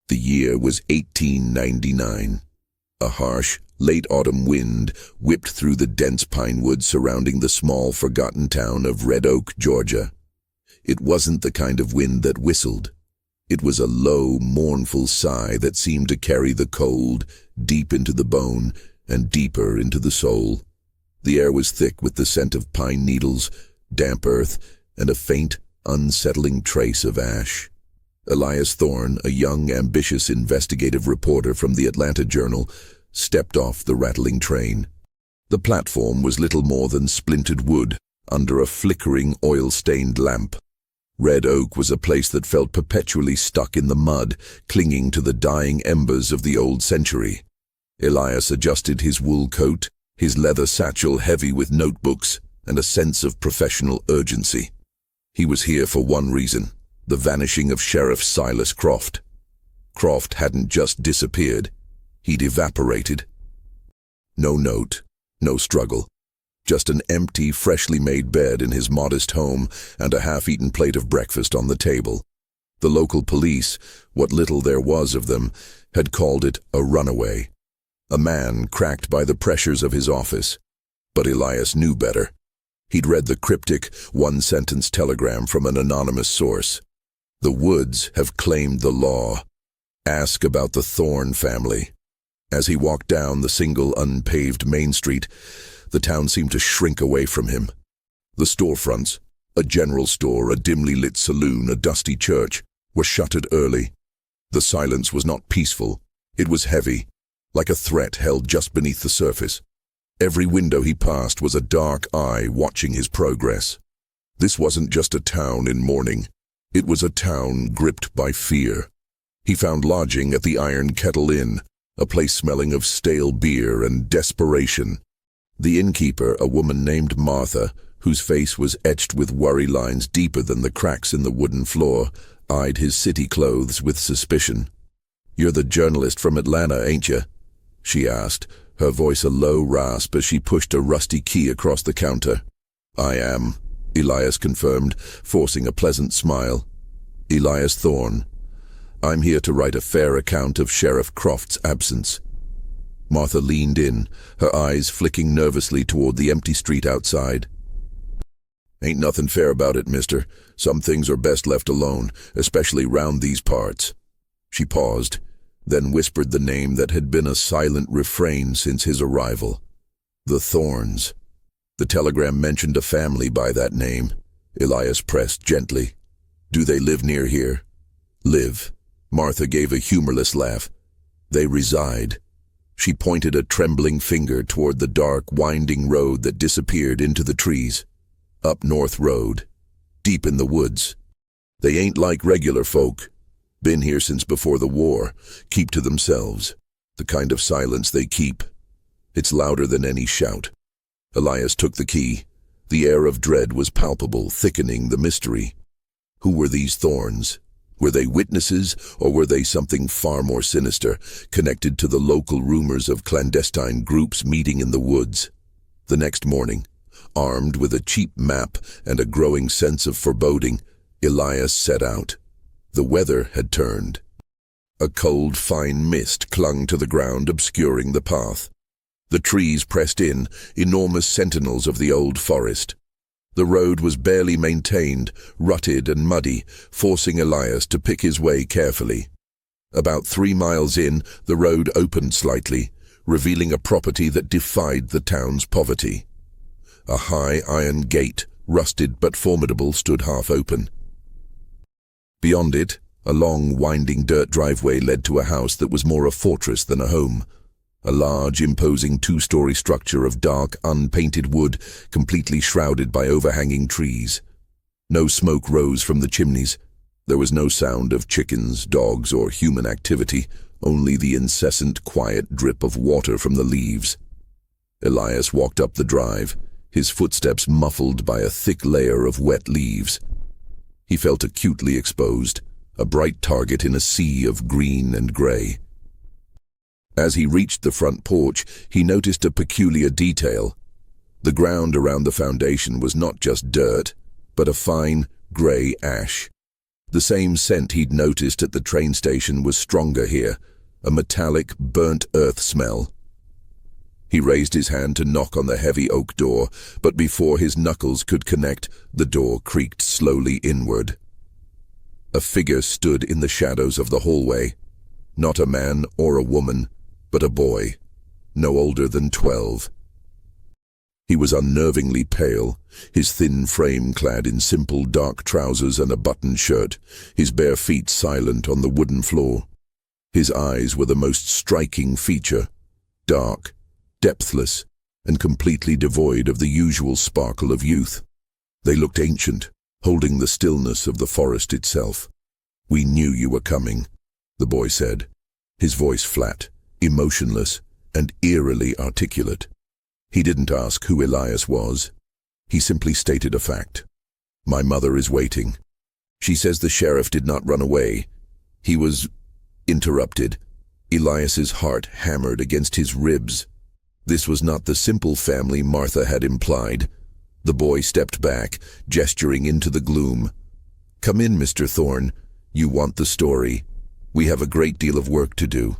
The year was 1899. A harsh, late autumn wind whipped through the dense pine woods surrounding the small, forgotten town of Red Oak, Georgia. It wasn't the kind of wind that whistled. It was a low, mournful sigh that seemed to carry the cold deep into the bone and deeper into the soul. The air was thick with the scent of pine needles, damp earth, and a faint, unsettling trace of ash. Elias Thorne, a young, ambitious investigative reporter from the Atlanta Journal, stepped off the rattling train. The platform was little more than splintered wood under a flickering, oil-stained lamp. Red Oak was a place that felt perpetually stuck in the mud, clinging to the dying embers of the old century. Elias adjusted his wool coat, his leather satchel heavy with notebooks, and a sense of professional urgency. He was here for one reason: the vanishing of Sheriff Silas Croft. Croft hadn't just disappeared. He'd evaporated. No note, no struggle. Just an empty, freshly made bed in his modest home and a half-eaten plate of breakfast on the table. The local police, what little there was of them, had called it a runaway. A man cracked by the pressures of his office. But Elias knew better. He'd read the cryptic, one-sentence telegram from an anonymous source. The woods have claimed the law. Ask about the Thorne family. As he walked down the single unpaved main street, the town seemed to shrink away from him. The storefronts, a general store, a dimly lit saloon, a dusty church, were shuttered early. The silence was not peaceful. It was heavy, like a threat held just beneath the surface. Every window he passed was a dark eye watching his progress. This wasn't just a town in mourning. It was a town gripped by fear. He found lodging at the Iron Kettle Inn, a place smelling of stale beer and desperation. The innkeeper, a woman named Martha, whose face was etched with worry lines deeper than the cracks in the wooden floor, eyed his city clothes with suspicion. "You're the journalist from Atlanta, ain't you?" she asked, her voice a low rasp as she pushed a rusty key across the counter. "I am," Elias confirmed, forcing a pleasant smile. "Elias Thorne. I'm here to write a fair account of Sheriff Croft's absence." Martha leaned in, her eyes flicking nervously toward the empty street outside. "Ain't nothing fair about it, mister. Some things are best left alone, especially round these parts." She paused, then whispered the name that had been a silent refrain since his arrival. The Thornes. The telegram mentioned a family by that name. Elias pressed gently. "Do they live near here?" "Live." Martha gave a humorless laugh. "They reside." She pointed a trembling finger toward the dark, winding road that disappeared into the trees. "Up North Road. Deep in the woods. They ain't like regular folk. Been here since before the war. Keep to themselves. The kind of silence they keep. It's louder than any shout." Elias took the key. The air of dread was palpable, thickening the mystery. Who were these Thornes? Were they witnesses, or were they something far more sinister, connected to the local rumors of clandestine groups meeting in the woods? The next morning, armed with a cheap map and a growing sense of foreboding, Elias set out. The weather had turned. A cold, fine mist clung to the ground, obscuring the path. The trees pressed in, enormous sentinels of the old forest. The road was barely maintained, rutted and muddy, forcing Elias to pick his way carefully. About 3 miles in, the road opened slightly, revealing a property that defied the town's poverty. A high iron gate, rusted but formidable, stood half open. Beyond it, a long, winding dirt driveway led to a house that was more a fortress than a home. A large, imposing 2-story structure of dark, unpainted wood, completely shrouded by overhanging trees. No smoke rose from the chimneys. There was no sound of chickens, dogs, or human activity, only the incessant, quiet drip of water from the leaves. Elias walked up the drive, his footsteps muffled by a thick layer of wet leaves. He felt acutely exposed, a bright target in a sea of green and gray. As he reached the front porch, he noticed a peculiar detail. The ground around the foundation was not just dirt, but a fine, gray ash. The same scent he'd noticed at the train station was stronger here, a metallic, burnt earth smell. He raised his hand to knock on the heavy oak door, but before his knuckles could connect, the door creaked slowly inward. A figure stood in the shadows of the hallway. Not a man or a woman, but a boy, no older than 12. He was unnervingly pale, his thin frame clad in simple dark trousers and a buttoned shirt, his bare feet silent on the wooden floor. His eyes were the most striking feature, dark, depthless, and completely devoid of the usual sparkle of youth. They looked ancient, holding the stillness of the forest itself. "We knew you were coming," the boy said, his voice flat, emotionless, and eerily articulate. He didn't ask who Elias was. He simply stated a fact. "My mother is waiting. She says the sheriff did not run away. He was..." Interrupted. Elias's heart hammered against his ribs. This was not the simple family Martha had implied. The boy stepped back, gesturing into the gloom. "Come in, Mr. Thorne. You want the story. We have a great deal of work to do."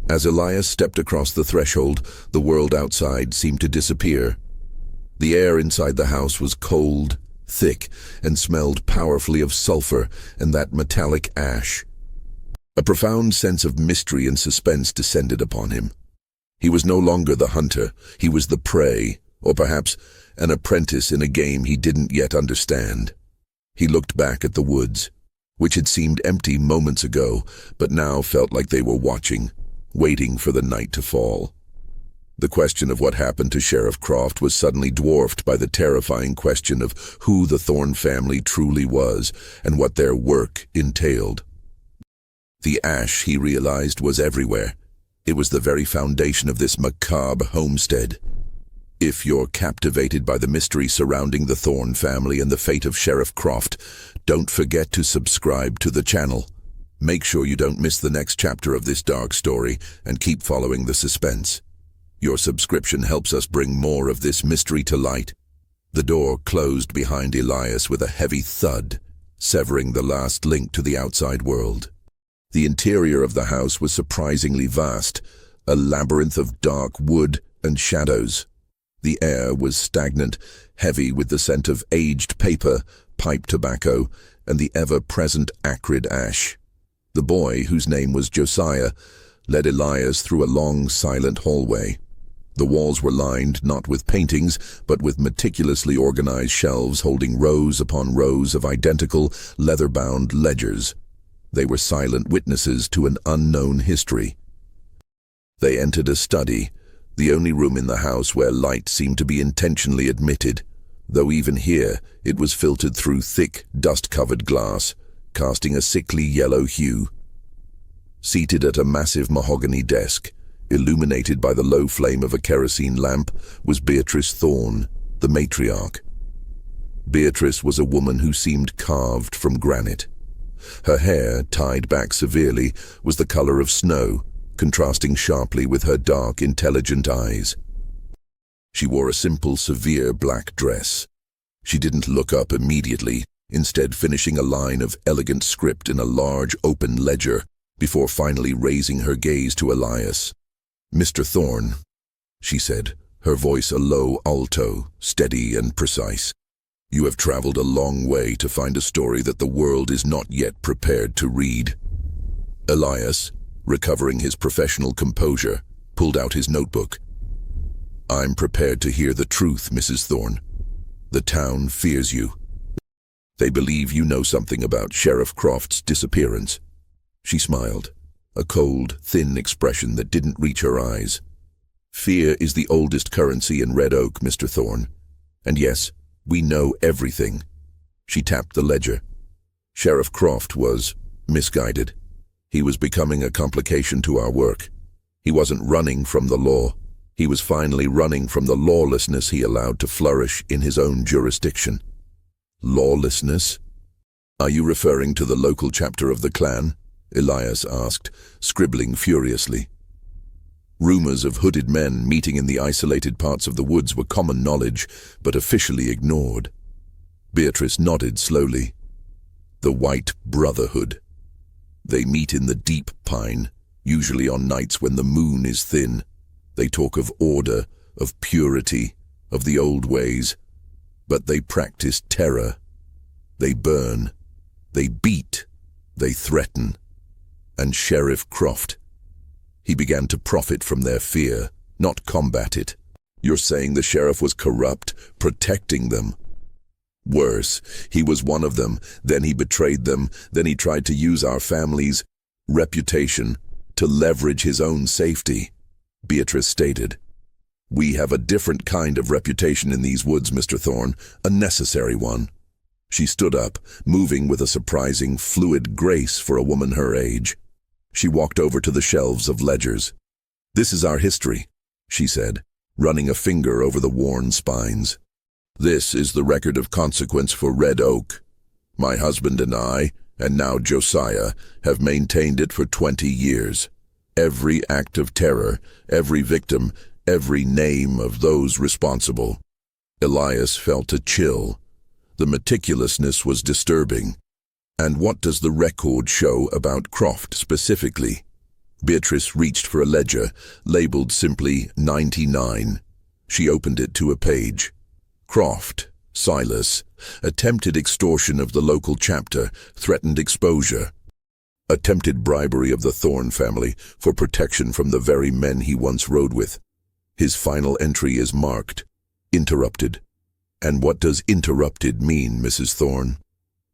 As Elias stepped across the threshold, the world outside seemed to disappear. The air inside the house was cold, thick, and smelled powerfully of sulfur and that metallic ash. A profound sense of mystery and suspense descended upon him. He was no longer the hunter, he was the prey, or perhaps an apprentice in a game he didn't yet understand. He looked back at the woods, which had seemed empty moments ago, but now felt like they were watching, waiting for the night to fall. The question of what happened to Sheriff Croft was suddenly dwarfed by the terrifying question of who the Thorne family truly was and what their work entailed. The ash, he realized, was everywhere. It was the very foundation of this macabre homestead. If you're captivated by the mystery surrounding the Thorne family and the fate of Sheriff Croft, don't forget to subscribe to the channel. Make sure you don't miss the next chapter of this dark story and keep following the suspense. Your subscription helps us bring more of this mystery to light. The door closed behind Elias with a heavy thud, severing the last link to the outside world. The interior of the house was surprisingly vast, a labyrinth of dark wood and shadows. The air was stagnant, heavy with the scent of aged paper, pipe tobacco, and the ever-present acrid ash. The boy, whose name was Josiah, led Elias through a long, silent hallway. The walls were lined not with paintings, but with meticulously organized shelves holding rows upon rows of identical, leather-bound ledgers. They were silent witnesses to an unknown history. They entered a study, the only room in the house where light seemed to be intentionally admitted, though even here it was filtered through thick, dust-covered glass, casting a sickly yellow hue. Seated at a massive mahogany desk, illuminated by the low flame of a kerosene lamp, was Beatrice Thorne, the matriarch. Beatrice was a woman who seemed carved from granite. Her hair, tied back severely, was the color of snow, contrasting sharply with her dark, intelligent eyes. She wore a simple, severe black dress. She didn't look up immediately, instead finishing a line of elegant script in a large, open ledger, before finally raising her gaze to Elias. "Mr. Thorne," she said, her voice a low alto, steady and precise. "You have traveled a long way to find a story that the world is not yet prepared to read." Elias, recovering his professional composure, pulled out his notebook. "I'm prepared to hear the truth, Mrs. Thorne. The town fears you. They believe you know something about Sheriff Croft's disappearance." She smiled, a cold, thin expression that didn't reach her eyes. "Fear is the oldest currency in Red Oak, Mr. Thorne. And yes, we know everything." She tapped the ledger. "Sheriff Croft was misguided. He was becoming a complication to our work. He wasn't running from the law. He was finally running from the lawlessness he allowed to flourish in his own jurisdiction." "Lawlessness? Are you referring to the local chapter of the Klan?" Elias asked, scribbling furiously. Rumors of hooded men meeting in the isolated parts of the woods were common knowledge, but officially ignored. Beatrice nodded slowly. The White Brotherhood. They meet in the deep pine, usually on nights when the moon is thin. They talk of order, of purity, of the old ways. But they practice terror. They burn. They beat. They threaten. And Sheriff Croft, he began to profit from their fear, not combat it. You're saying the sheriff was corrupt, protecting them? Worse, he was one of them, then he betrayed them, then he tried to use our family's reputation to leverage his own safety. Beatrice stated, "We have a different kind of reputation in these woods, Mr. Thorne, a necessary one." She stood up, moving with a surprising, fluid grace for a woman her age. She walked over to the shelves of ledgers. "This is our history," she said, running a finger over the worn spines. "This is the record of consequence for Red Oak. My husband and I, and now Josiah, have maintained it for 20 years. Every act of terror, every victim, every name of those responsible." Elias felt a chill. The meticulousness was disturbing. "And what does the record show about Croft specifically?" Beatrice reached for a ledger, labeled simply 99. She opened it to a page. Croft, Silas, attempted extortion of the local chapter, threatened exposure. Attempted bribery of the Thorne family for protection from the very men he once rode with. His final entry is marked, interrupted. And what does interrupted mean, Mrs. Thorne?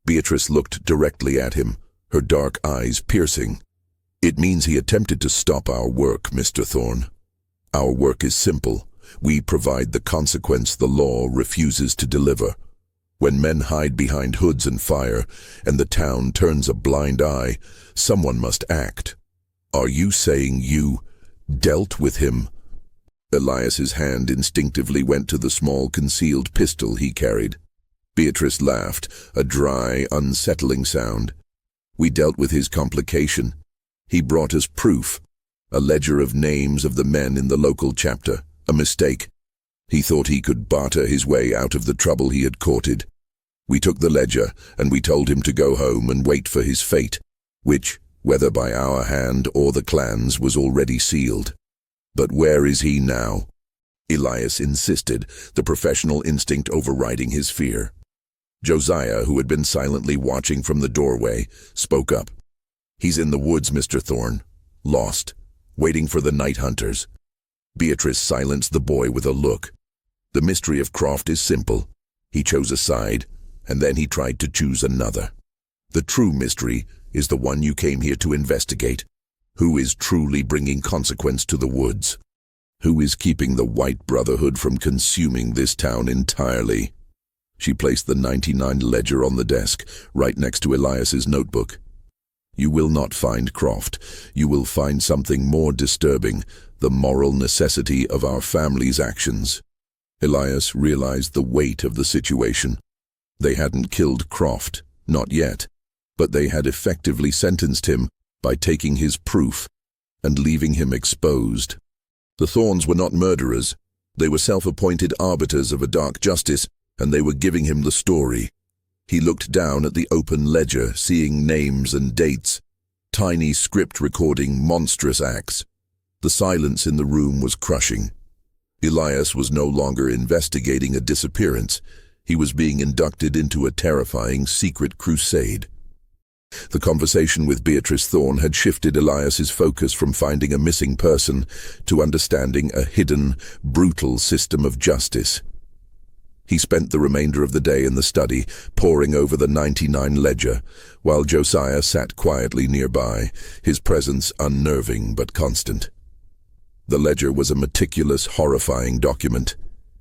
Beatrice looked directly at him, her dark eyes piercing. "It means he attempted to stop our work, Mr. Thorne. Our work is simple. We provide the consequence the law refuses to deliver. When men hide behind hoods and fire, and the town turns a blind eye, someone must act. Are you saying you dealt with him?" Elias's hand instinctively went to the small concealed pistol he carried. Beatrice laughed, a dry, unsettling sound. "We dealt with his complication. He brought us proof, a ledger of names of the men in the local chapter. A mistake. He thought he could barter his way out of the trouble he had courted. We took the ledger, and we told him to go home and wait for his fate, which, whether by our hand or the Klan's, was already sealed. But where is he now?" Elias insisted, the professional instinct overriding his fear. Josiah, who had been silently watching from the doorway, spoke up. "He's in the woods, Mr. Thorne. Lost. Waiting for the night hunters." Beatrice silenced the boy with a look. "The mystery of Croft is simple. He chose a side, and then he tried to choose another. The true mystery is the one you came here to investigate. Who is truly bringing consequence to the woods? Who is keeping the White Brotherhood from consuming this town entirely?" She placed the 99 ledger on the desk, right next to Elias's notebook. "You will not find Croft. You will find something more disturbing, the moral necessity of our family's actions." Elias realized the weight of the situation. They hadn't killed Croft, not yet, but they had effectively sentenced him by taking his proof and leaving him exposed. The Thornes were not murderers. They were self-appointed arbiters of a dark justice, and they were giving him the story. He looked down at the open ledger, seeing names and dates, tiny script recording monstrous acts. The silence in the room was crushing. Elias was no longer investigating a disappearance. He was being inducted into a terrifying secret crusade. The conversation with Beatrice Thorne had shifted Elias's focus from finding a missing person to understanding a hidden, brutal system of justice. He spent the remainder of the day in the study, poring over the 99 ledger, while Josiah sat quietly nearby, his presence unnerving but constant. The ledger was a meticulous, horrifying document.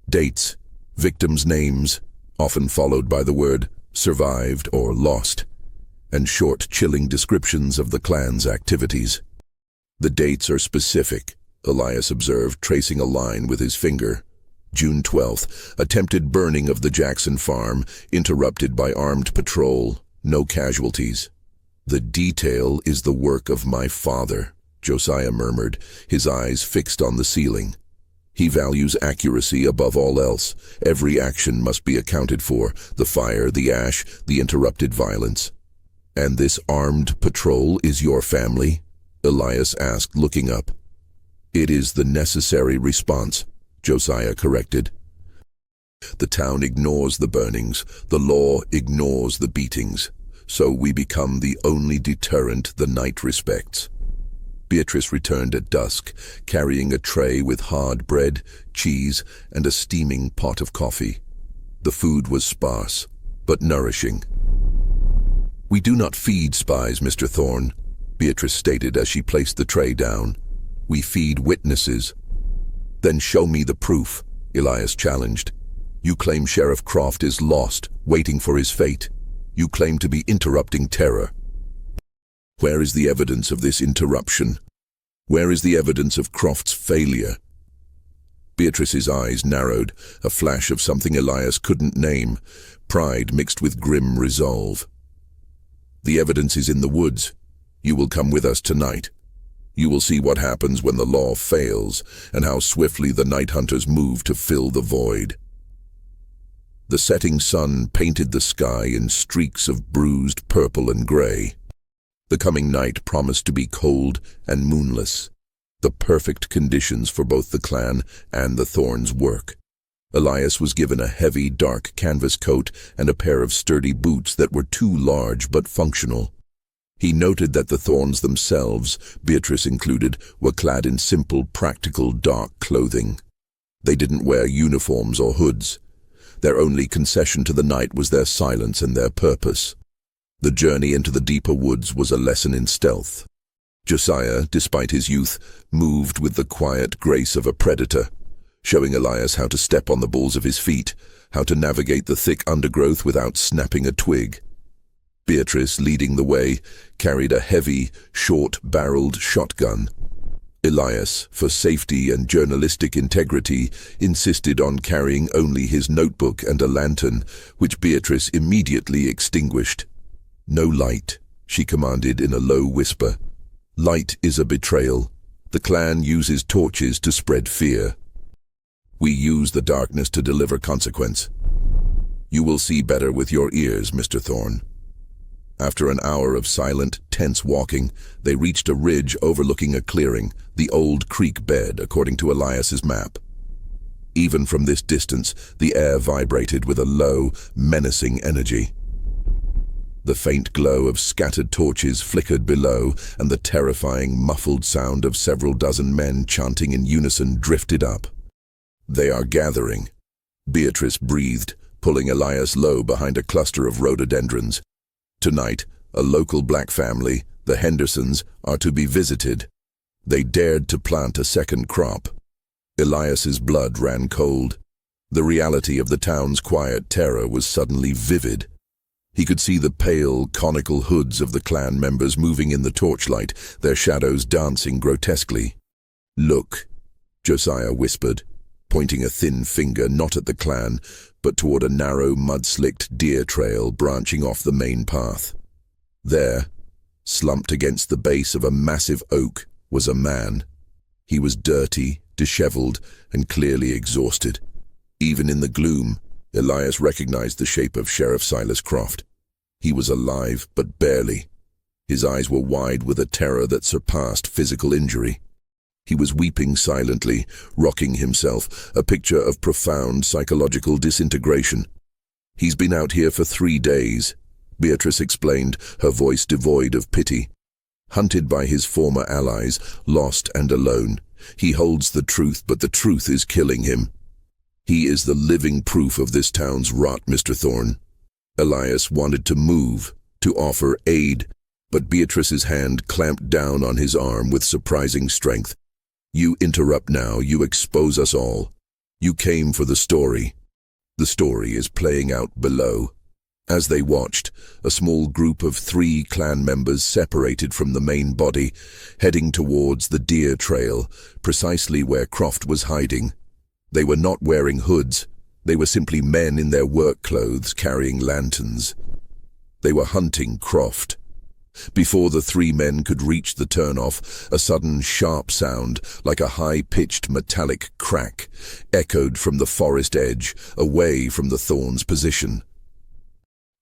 Dates, victims' names, often followed by the word survived or lost, and short, chilling descriptions of the Klan's activities. "The dates are specific," Elias observed, tracing a line with his finger. June 12th, attempted burning of the Jackson farm, interrupted by armed patrol, no casualties. "The detail is the work of my father," Josiah murmured, his eyes fixed on the ceiling. "He values accuracy above all else. Every action must be accounted for, the fire, the ash, the interrupted violence. "And this armed patrol is your family?" Elias asked, looking up. "It is the necessary response," Josiah corrected. "The town ignores the burnings, the law ignores the beatings, so we become the only deterrent the night respects." Beatrice returned at dusk, carrying a tray with hard bread, cheese, and a steaming pot of coffee. The food was sparse, but nourishing. "We do not feed spies, Mr. Thorne," Beatrice stated as she placed the tray down. "We feed witnesses." "Then show me the proof," Elias challenged. "You claim Sheriff Croft is lost, waiting for his fate. You claim to be interrupting terror. Where is the evidence of this interruption? Where is the evidence of Croft's failure?" Beatrice's eyes narrowed, a flash of something Elias couldn't name, pride mixed with grim resolve. "The evidence is in the woods. You will come with us tonight. You will see what happens when the law fails, and how swiftly the night hunters move to fill the void." The setting sun painted the sky in streaks of bruised purple and gray. The coming night promised to be cold and moonless, the perfect conditions for both the Klan and the Thorns' work. Elias was given a heavy, dark canvas coat and a pair of sturdy boots that were too large but functional. He noted that the Thorns themselves, Beatrice included, were clad in simple, practical, dark clothing. They didn't wear uniforms or hoods. Their only concession to the night was their silence and their purpose. The journey into the deeper woods was a lesson in stealth. Josiah, despite his youth, moved with the quiet grace of a predator, showing Elias how to step on the balls of his feet, how to navigate the thick undergrowth without snapping a twig. Beatrice, leading the way, carried a heavy, short-barreled shotgun. Elias, for safety and journalistic integrity, insisted on carrying only his notebook and a lantern, which Beatrice immediately extinguished. "No light," she commanded in a low whisper. "Light is a betrayal. The Klan uses torches to spread fear. We use the darkness to deliver consequence. You will see better with your ears, Mr. Thorne." After an hour of silent, tense walking, they reached a ridge overlooking a clearing, the old creek bed, according to Elias's map. Even from this distance, the air vibrated with a low, menacing energy. The faint glow of scattered torches flickered below, and the terrifying, muffled sound of several dozen men chanting in unison drifted up. "They are gathering," Beatrice breathed, pulling Elias low behind a cluster of rhododendrons. "Tonight, a local black family, the Hendersons, are to be visited. They dared to plant a second crop." Elias's blood ran cold. The reality of the town's quiet terror was suddenly vivid. He could see the pale, conical hoods of the Klan members moving in the torchlight, their shadows dancing grotesquely. "Look," Josiah whispered, pointing a thin finger not at the Klan, but toward a narrow, mud-slicked deer trail branching off the main path. There, slumped against the base of a massive oak, was a man. He was dirty, disheveled, and clearly exhausted. Even in the gloom, Elias recognized the shape of Sheriff Silas Croft. He was alive, but barely. His eyes were wide with a terror that surpassed physical injury. He was weeping silently, rocking himself, a picture of profound psychological disintegration. "He's been out here for 3 days," Beatrice explained, her voice devoid of pity. "Hunted by his former allies, lost and alone. He holds the truth, but the truth is killing him. He is the living proof of this town's rot, Mr. Thorne." Elias wanted to move, to offer aid, but Beatrice's hand clamped down on his arm with surprising strength. "You interrupt now, you expose us all. You came for the story. The story is playing out below." As they watched, a small group of 3 Klan members separated from the main body, heading towards the deer trail, precisely where Croft was hiding. They were not wearing hoods. They were simply men in their work clothes carrying lanterns. They were hunting Croft. Before the 3 men could reach the turnoff, a sudden sharp sound, like a high-pitched metallic crack, echoed from the forest edge, away from the Thorns' position.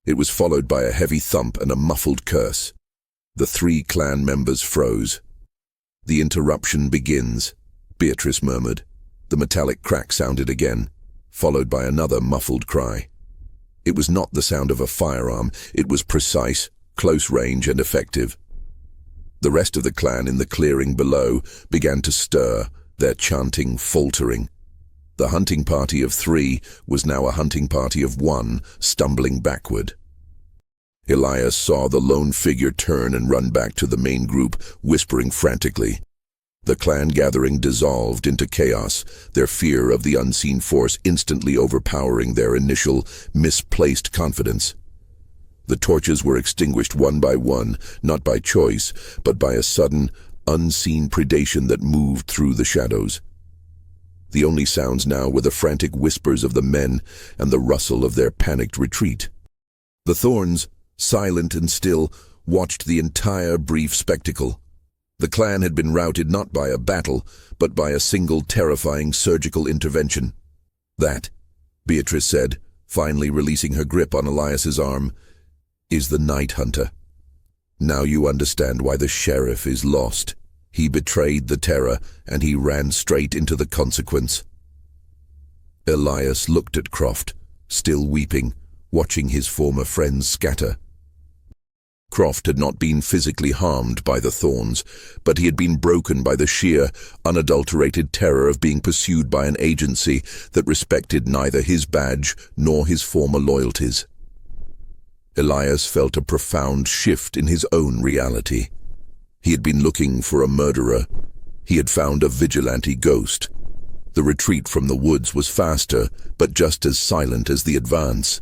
It was followed by a heavy thump and a muffled curse. The 3 Klan members froze. "The interruption begins," Beatrice murmured. The metallic crack sounded again, followed by another muffled cry. It was not the sound of a firearm. It was precise, close range, and effective. The rest of the Klan in the clearing below began to stir, their chanting faltering. The hunting party of 3 was now a hunting party of 1, stumbling backward. Elias saw the lone figure turn and run back to the main group, whispering frantically. The Klan gathering dissolved into chaos, their fear of the unseen force instantly overpowering their initial, misplaced confidence. The torches were extinguished one by one, not by choice, but by a sudden, unseen predation that moved through the shadows. The only sounds now were the frantic whispers of the men and the rustle of their panicked retreat. The Thorns, silent and still, watched the entire brief spectacle. The Klan had been routed not by a battle, but by a single terrifying surgical intervention. "That," Beatrice said, finally releasing her grip on Elias's arm, "is the Night Hunter. Now you understand why the sheriff is lost. He betrayed the terror, and he ran straight into the consequence." Elias looked at Croft, still weeping, watching his former friends scatter. Croft had not been physically harmed by the Thorns, but he had been broken by the sheer, unadulterated terror of being pursued by an agency that respected neither his badge nor his former loyalties. Elias felt a profound shift in his own reality. He had been looking for a murderer. He had found a vigilante ghost. The retreat from the woods was faster, but just as silent as the advance.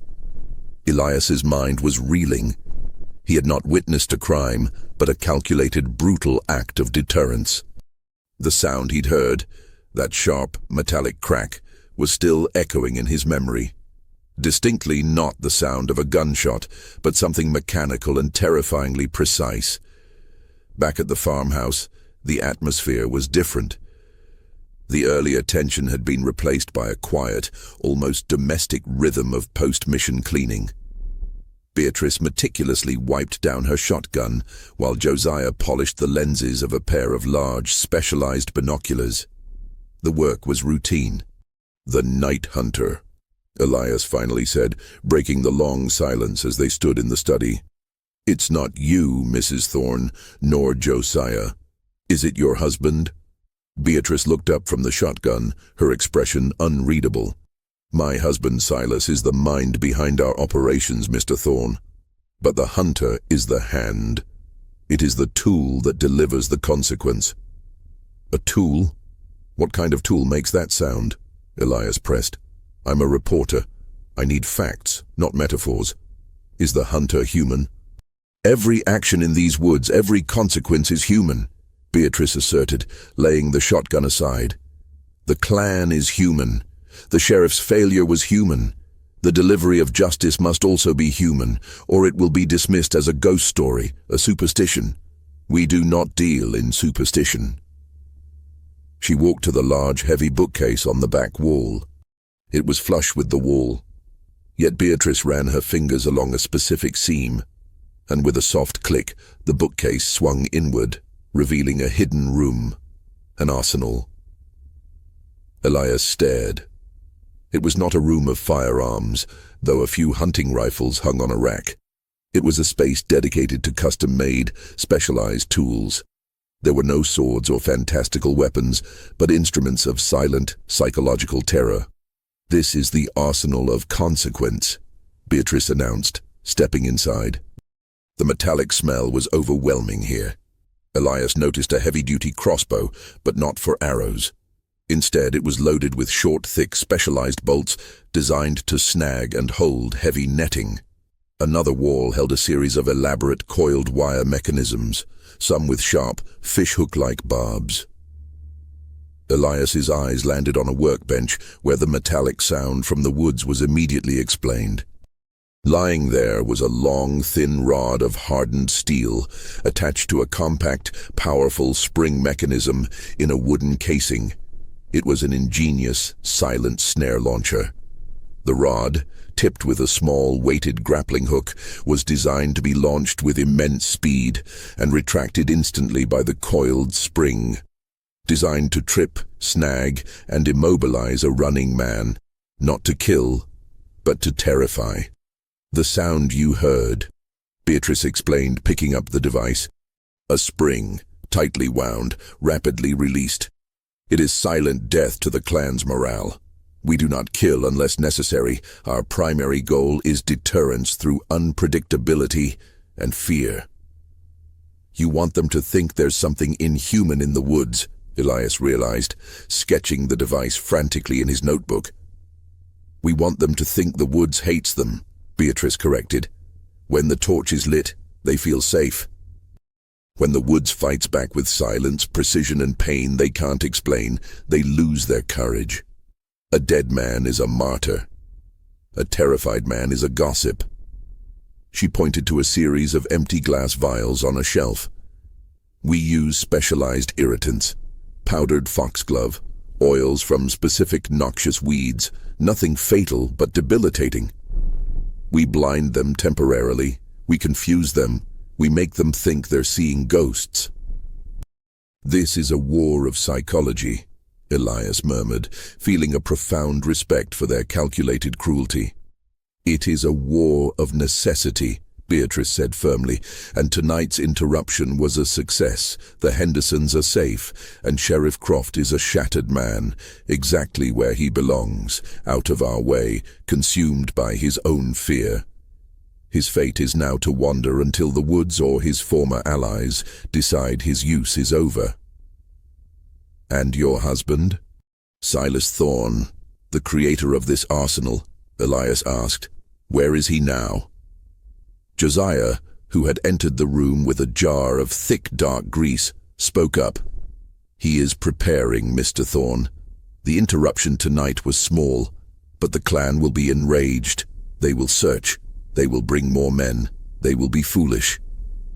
Elias's mind was reeling. He had not witnessed a crime, but a calculated, brutal act of deterrence. The sound he'd heard, that sharp, metallic crack, was still echoing in his memory. Distinctly not the sound of a gunshot, but something mechanical and terrifyingly precise. Back at the farmhouse, the atmosphere was different. The earlier tension had been replaced by a quiet, almost domestic rhythm of post-mission cleaning. Beatrice meticulously wiped down her shotgun, while Josiah polished the lenses of a pair of large, specialized binoculars. The work was routine. "The Night Hunter," Elias finally said, breaking the long silence as they stood in the study. "It's not you, Mrs. Thorne, nor Josiah. Is it your husband?" Beatrice looked up from the shotgun, her expression unreadable. "My husband Silas is the mind behind our operations, Mr. Thorne. But the hunter is the hand. It is the tool that delivers the consequence." "A tool? What kind of tool makes that sound?" Elias pressed. "I'm a reporter. I need facts, not metaphors. Is the hunter human?" "Every action in these woods, every consequence is human," Beatrice asserted, laying the shotgun aside. "The Klan is human. The sheriff's failure was human. The delivery of justice must also be human, or it will be dismissed as a ghost story, a superstition. We do not deal in superstition." She walked to the large, heavy bookcase on the back wall. It was flush with the wall. Yet Beatrice ran her fingers along a specific seam, and with a soft click, the bookcase swung inward, revealing a hidden room, an arsenal. Elias stared. It was not a room of firearms, though a few hunting rifles hung on a rack. It was a space dedicated to custom-made, specialized tools. There were no swords or fantastical weapons, but instruments of silent, psychological terror. "This is the arsenal of consequence," Beatrice announced, stepping inside. The metallic smell was overwhelming here. Elias noticed a heavy-duty crossbow, but not for arrows. Instead, it was loaded with short, thick, specialized bolts designed to snag and hold heavy netting. Another wall held a series of elaborate coiled wire mechanisms, some with sharp, fishhook-like barbs. Elias's eyes landed on a workbench where the metallic sound from the woods was immediately explained. Lying there was a long, thin rod of hardened steel, attached to a compact, powerful spring mechanism in a wooden casing. It was an ingenious, silent snare launcher. The rod, tipped with a small weighted grappling hook, was designed to be launched with immense speed and retracted instantly by the coiled spring. Designed to trip, snag, and immobilize a running man, not to kill, but to terrify. "The sound you heard," Beatrice explained, picking up the device. "A spring, tightly wound, rapidly released. It is silent death to the clan's morale. We do not kill unless necessary. Our primary goal is deterrence through unpredictability and fear." "You want them to think there's something inhuman in the woods," Elias realized, sketching the device frantically in his notebook. "We want them to think the woods hates them," Beatrice corrected. "When the torch is lit, they feel safe. When the woods fights back with silence, precision, and pain they can't explain, they lose their courage. A dead man is a martyr. A terrified man is a gossip." She pointed to a series of empty glass vials on a shelf. "We use specialized irritants, powdered foxglove, oils from specific noxious weeds, nothing fatal but debilitating. We blind them temporarily, we confuse them, we make them think they're seeing ghosts." "This is a war of psychology," Elias murmured, feeling a profound respect for their calculated cruelty. "It is a war of necessity," Beatrice said firmly, "and tonight's interruption was a success. The Hendersons are safe, and Sheriff Croft is a shattered man, exactly where he belongs, out of our way, consumed by his own fear. His fate is now to wander until the woods or his former allies decide his use is over." "And your husband?" "Silas Thorne, the creator of this arsenal," Elias asked. "Where is he now?" Josiah, who had entered the room with a jar of thick dark grease, spoke up. "He is preparing, Mr. Thorne. The interruption tonight was small, but the clan will be enraged. They will search. They will bring more men. They will be foolish.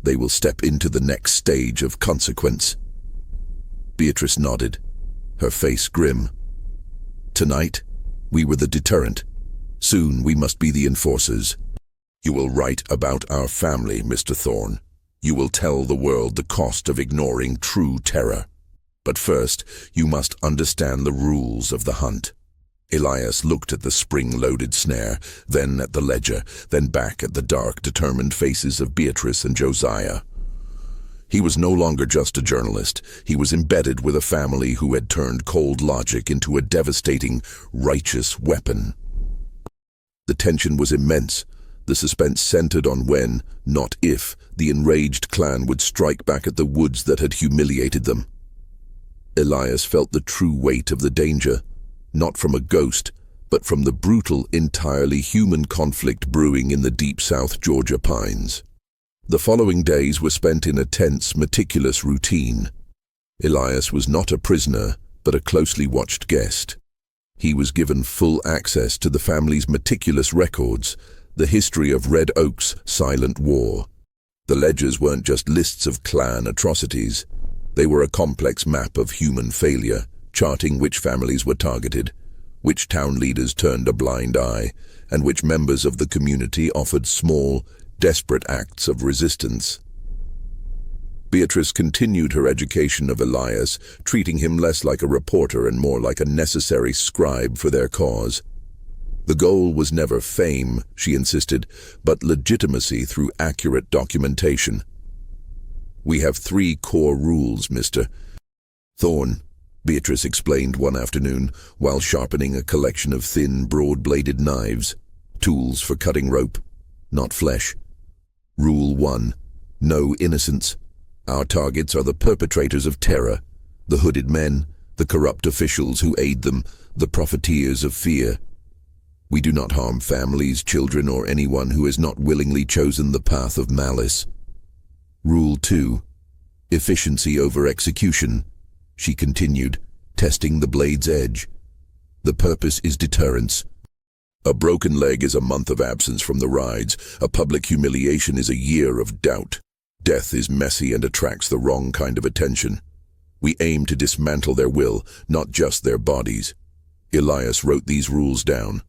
They will step into the next stage of consequence." Beatrice nodded, her face grim. "Tonight, we were the deterrent. Soon we must be the enforcers. You will write about our family, Mr. Thorne. You will tell the world the cost of ignoring true terror. But first, you must understand the rules of the hunt." Elias looked at the spring-loaded snare, then at the ledger, then back at the dark, determined faces of Beatrice and Josiah. He was no longer just a journalist. He was embedded with a family who had turned cold logic into a devastating, righteous weapon. The tension was immense. The suspense centered on when, not if, the enraged clan would strike back at the woods that had humiliated them. Elias felt the true weight of the danger, not from a ghost, but from the brutal, entirely human conflict brewing in the deep South Georgia pines. The following days were spent in a tense, meticulous routine. Elias was not a prisoner, but a closely watched guest. He was given full access to the family's meticulous records, the history of Red Oak's silent war. The ledgers weren't just lists of clan atrocities. They were a complex map of human failure, charting which families were targeted, which town leaders turned a blind eye, and which members of the community offered small, desperate acts of resistance. Beatrice continued her education of Elias, treating him less like a reporter and more like a necessary scribe for their cause. The goal was never fame, she insisted, but legitimacy through accurate documentation. "We have 3 core rules, Mr. Thorne," Beatrice explained one afternoon, while sharpening a collection of thin, broad-bladed knives, tools for cutting rope, not flesh. "Rule 1. No innocents. Our targets are the perpetrators of terror, the hooded men, the corrupt officials who aid them, the profiteers of fear. We do not harm families, children, or anyone who has not willingly chosen the path of malice. Rule 2. Efficiency over execution," she continued, testing the blade's edge. "The purpose is deterrence. A broken leg is a month of absence from the rides. A public humiliation is a year of doubt. Death is messy and attracts the wrong kind of attention. We aim to dismantle their will, not just their bodies." Elias wrote these rules down.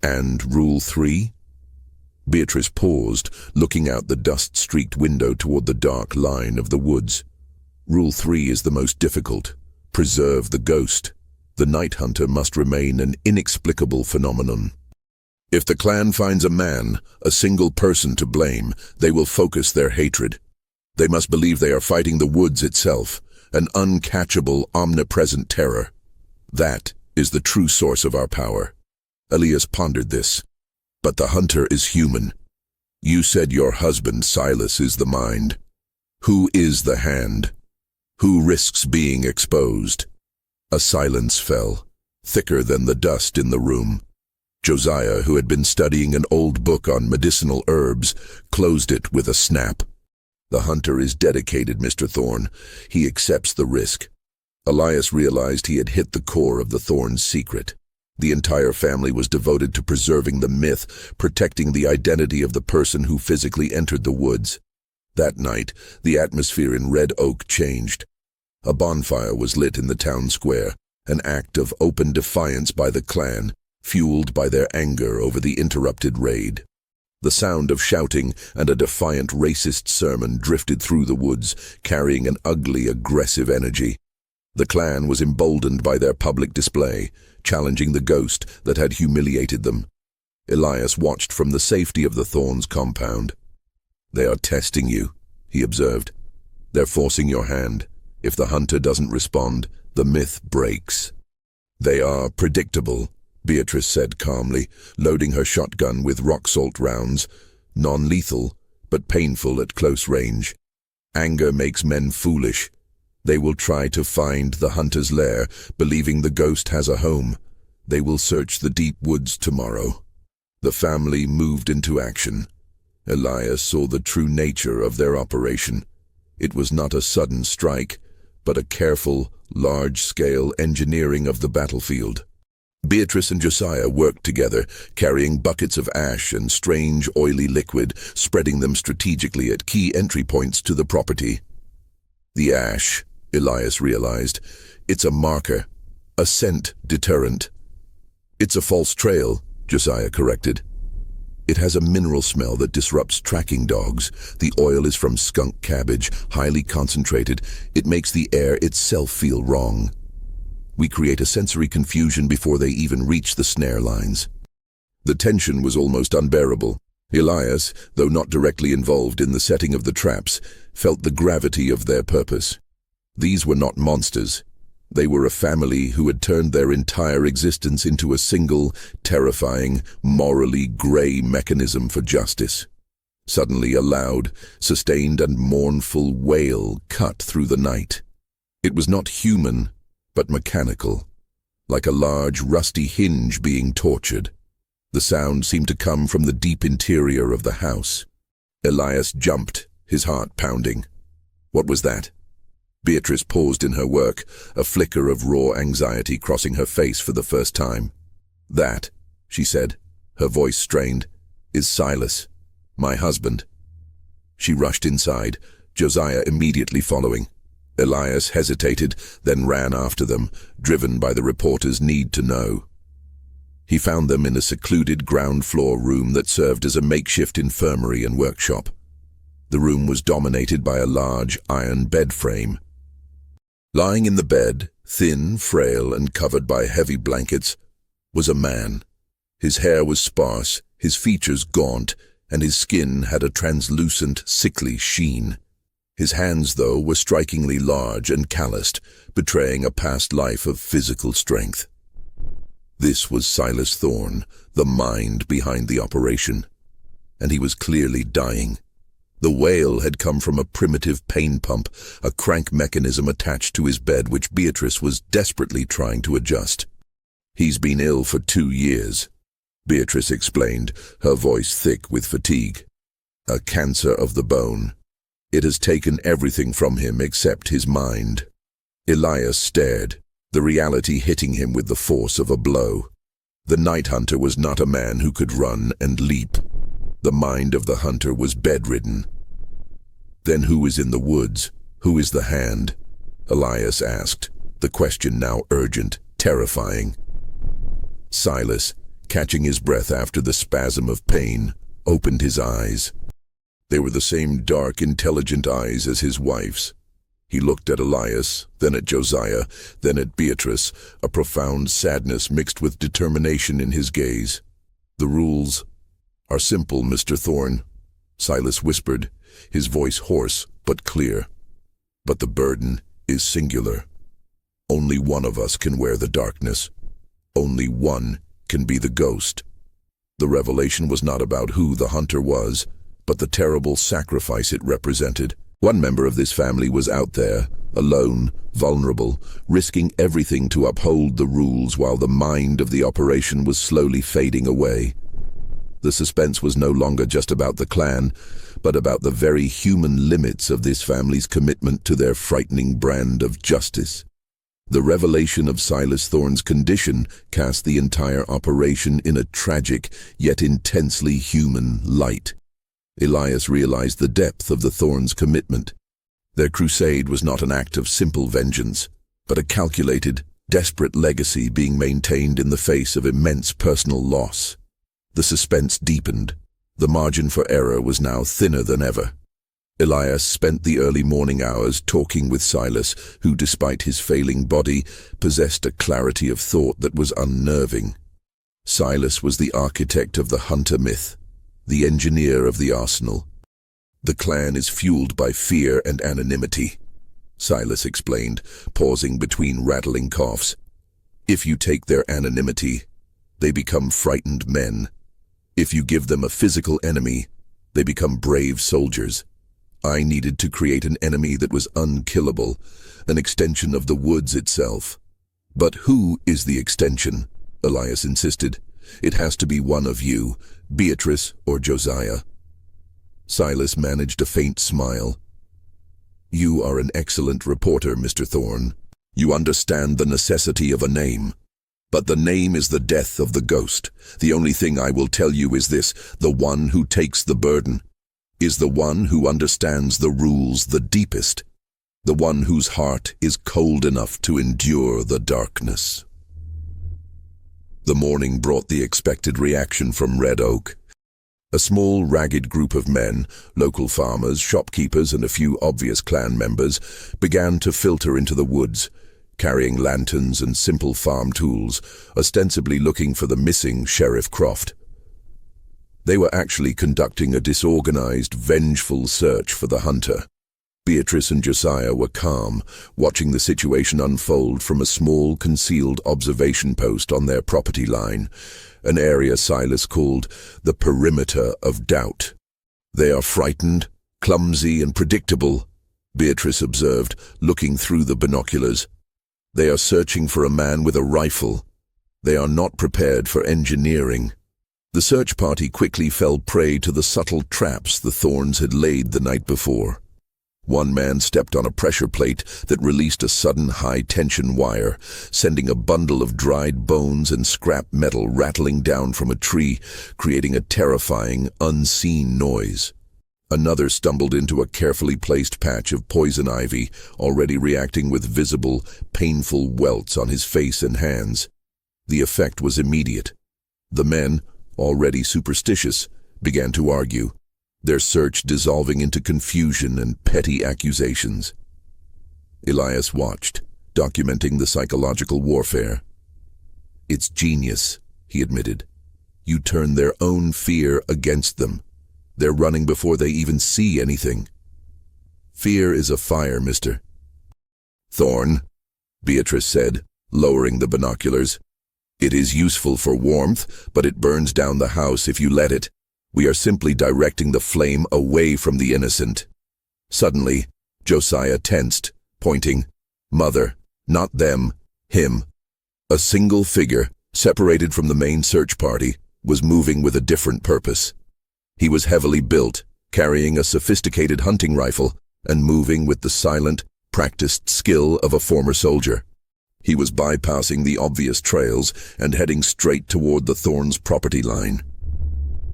And Rule 3? Beatrice paused, looking out the dust-streaked window toward the dark line of the woods. Rule 3 is the most difficult. Preserve the ghost. The night hunter must remain an inexplicable phenomenon. If the Klan finds a man, a single person to blame, they will focus their hatred. They must believe they are fighting the woods itself, an uncatchable, omnipresent terror. That is the true source of our power. Elias pondered this. But the hunter is human. You said your husband, Silas, is the mind. Who is the hand? Who risks being exposed? A silence fell, thicker than the dust in the room. Josiah, who had been studying an old book on medicinal herbs, closed it with a snap. The hunter is dedicated, Mr. Thorne. He accepts the risk. Elias realized he had hit the core of the Thornes' secret. The entire family was devoted to preserving the myth, protecting the identity of the person who physically entered the woods. That night, the atmosphere in Red Oak changed. A bonfire was lit in the town square, an act of open defiance by the Klan, fueled by their anger over the interrupted raid. The sound of shouting and a defiant racist sermon drifted through the woods, carrying an ugly, aggressive energy. The Klan was emboldened by their public display, challenging the ghost that had humiliated them. Elias watched from the safety of the Thornes' compound. "They are testing you," he observed. "They're forcing your hand. If the hunter doesn't respond, the myth breaks." "They are predictable," Beatrice said calmly, loading her shotgun with rock salt rounds, non-lethal, but painful at close range. "Anger makes men foolish. They will try to find the hunter's lair, believing the ghost has a home. They will search the deep woods tomorrow." The family moved into action. Elias saw the true nature of their operation. It was not a sudden strike, but a careful, large-scale engineering of the battlefield. Beatrice and Josiah worked together, carrying buckets of ash and strange, oily liquid, spreading them strategically at key entry points to the property. The ash, Elias realized, it's a marker, a scent deterrent. "It's a false trail," Josiah corrected. "It has a mineral smell that disrupts tracking dogs. The oil is from skunk cabbage, highly concentrated. It makes the air itself feel wrong. We create a sensory confusion before they even reach the snare lines." The tension was almost unbearable. Elias, though not directly involved in the setting of the traps, felt the gravity of their purpose. These were not monsters. They were a family who had turned their entire existence into a single, terrifying, morally gray mechanism for justice. Suddenly a loud, sustained and mournful wail cut through the night. It was not human, but mechanical, like a large, rusty hinge being tortured. The sound seemed to come from the deep interior of the house. Elias jumped, his heart pounding. What was that? Beatrice paused in her work, a flicker of raw anxiety crossing her face for the first time. "That," she said, her voice strained, "is Silas, my husband." She rushed inside, Josiah immediately following. Elias hesitated, then ran after them, driven by the reporter's need to know. He found them in a secluded ground-floor room that served as a makeshift infirmary and workshop. The room was dominated by a large iron bed frame. Lying in the bed, thin, frail, and covered by heavy blankets, was a man. His hair was sparse, his features gaunt, and his skin had a translucent, sickly sheen. His hands, though, were strikingly large and calloused, betraying a past life of physical strength. This was Silas Thorne, the mind behind the operation, and he was clearly dying. The wail had come from a primitive pain pump, a crank mechanism attached to his bed which Beatrice was desperately trying to adjust. "He's been ill for 2 years," Beatrice explained, her voice thick with fatigue. "A cancer of the bone. It has taken everything from him except his mind." Elias stared, the reality hitting him with the force of a blow. The night hunter was not a man who could run and leap. The mind of the hunter was bedridden. "Then who is in the woods? Who is the hand?" Elias asked, the question now urgent, terrifying. "Silas, catching his breath after the spasm of pain, opened his eyes. They were the same dark, intelligent eyes as his wife's. He looked at Elias, then at Josiah, then at Beatrice, a profound sadness mixed with determination in his gaze. "The rules are simple, Mr. Thorne," Silas whispered, his voice hoarse but clear. "But the burden is singular. Only one of us can wear the darkness. Only one can be the ghost." The revelation was not about who the hunter was, but the terrible sacrifice it represented. One member of this family was out there, alone, vulnerable, risking everything to uphold the rules while the mind of the operation was slowly fading away. The suspense was no longer just about the Klan, but about the very human limits of this family's commitment to their frightening brand of justice. The revelation of Silas Thorne's condition cast the entire operation in a tragic, yet intensely human light. Elias realized the depth of the Thornes' commitment. Their crusade was not an act of simple vengeance, but a calculated, desperate legacy being maintained in the face of immense personal loss. The suspense deepened. The margin for error was now thinner than ever. Elias spent the early morning hours talking with Silas, who, despite his failing body, possessed a clarity of thought that was unnerving. Silas was the architect of the hunter myth, the engineer of the arsenal. "The Klan is fueled by fear and anonymity," Silas explained, pausing between rattling coughs. "If you take their anonymity, they become frightened men. If you give them a physical enemy, they become brave soldiers. I needed to create an enemy that was unkillable, an extension of the woods itself." "But who is the extension?" Elias insisted. "It has to be one of you, Beatrice or Josiah." Silas managed a faint smile. "You are an excellent reporter, Mr. Thorne. You understand the necessity of a name. But the name is the death of the ghost. The only thing I will tell you is this: the one who takes the burden is the one who understands the rules the deepest, the one whose heart is cold enough to endure the darkness." The morning brought the expected reaction from Red Oak. A small, ragged group of men, local farmers, shopkeepers, and a few obvious Klan members, began to filter into the woods, carrying lanterns and simple farm tools, ostensibly looking for the missing Sheriff Croft. They were actually conducting a disorganized, vengeful search for the hunter. Beatrice and Josiah were calm, watching the situation unfold from a small, concealed observation post on their property line, an area Silas called the perimeter of doubt. "They are frightened, clumsy, and predictable," Beatrice observed, looking through the binoculars. "They are searching for a man with a rifle. They are not prepared for engineering." The search party quickly fell prey to the subtle traps the Thornes had laid the night before. One man stepped on a pressure plate that released a sudden high-tension wire, sending a bundle of dried bones and scrap metal rattling down from a tree, creating a terrifying, unseen noise. Another stumbled into a carefully placed patch of poison ivy, already reacting with visible, painful welts on his face and hands. The effect was immediate. The men, already superstitious, began to argue, their search dissolving into confusion and petty accusations. Elias watched, documenting the psychological warfare. "It's genius," he admitted. "You turn their own fear against them. They're running before they even see anything." "Fear is a fire, Mr. Thorne," Beatrice said, lowering the binoculars. "It is useful for warmth, but it burns down the house if you let it. We are simply directing the flame away from the innocent." Suddenly, Josiah tensed, pointing. "Mother, not them, him." A single figure, separated from the main search party, was moving with a different purpose. He was heavily built, carrying a sophisticated hunting rifle, and moving with the silent, practiced skill of a former soldier. He was bypassing the obvious trails and heading straight toward the Thornes' property line.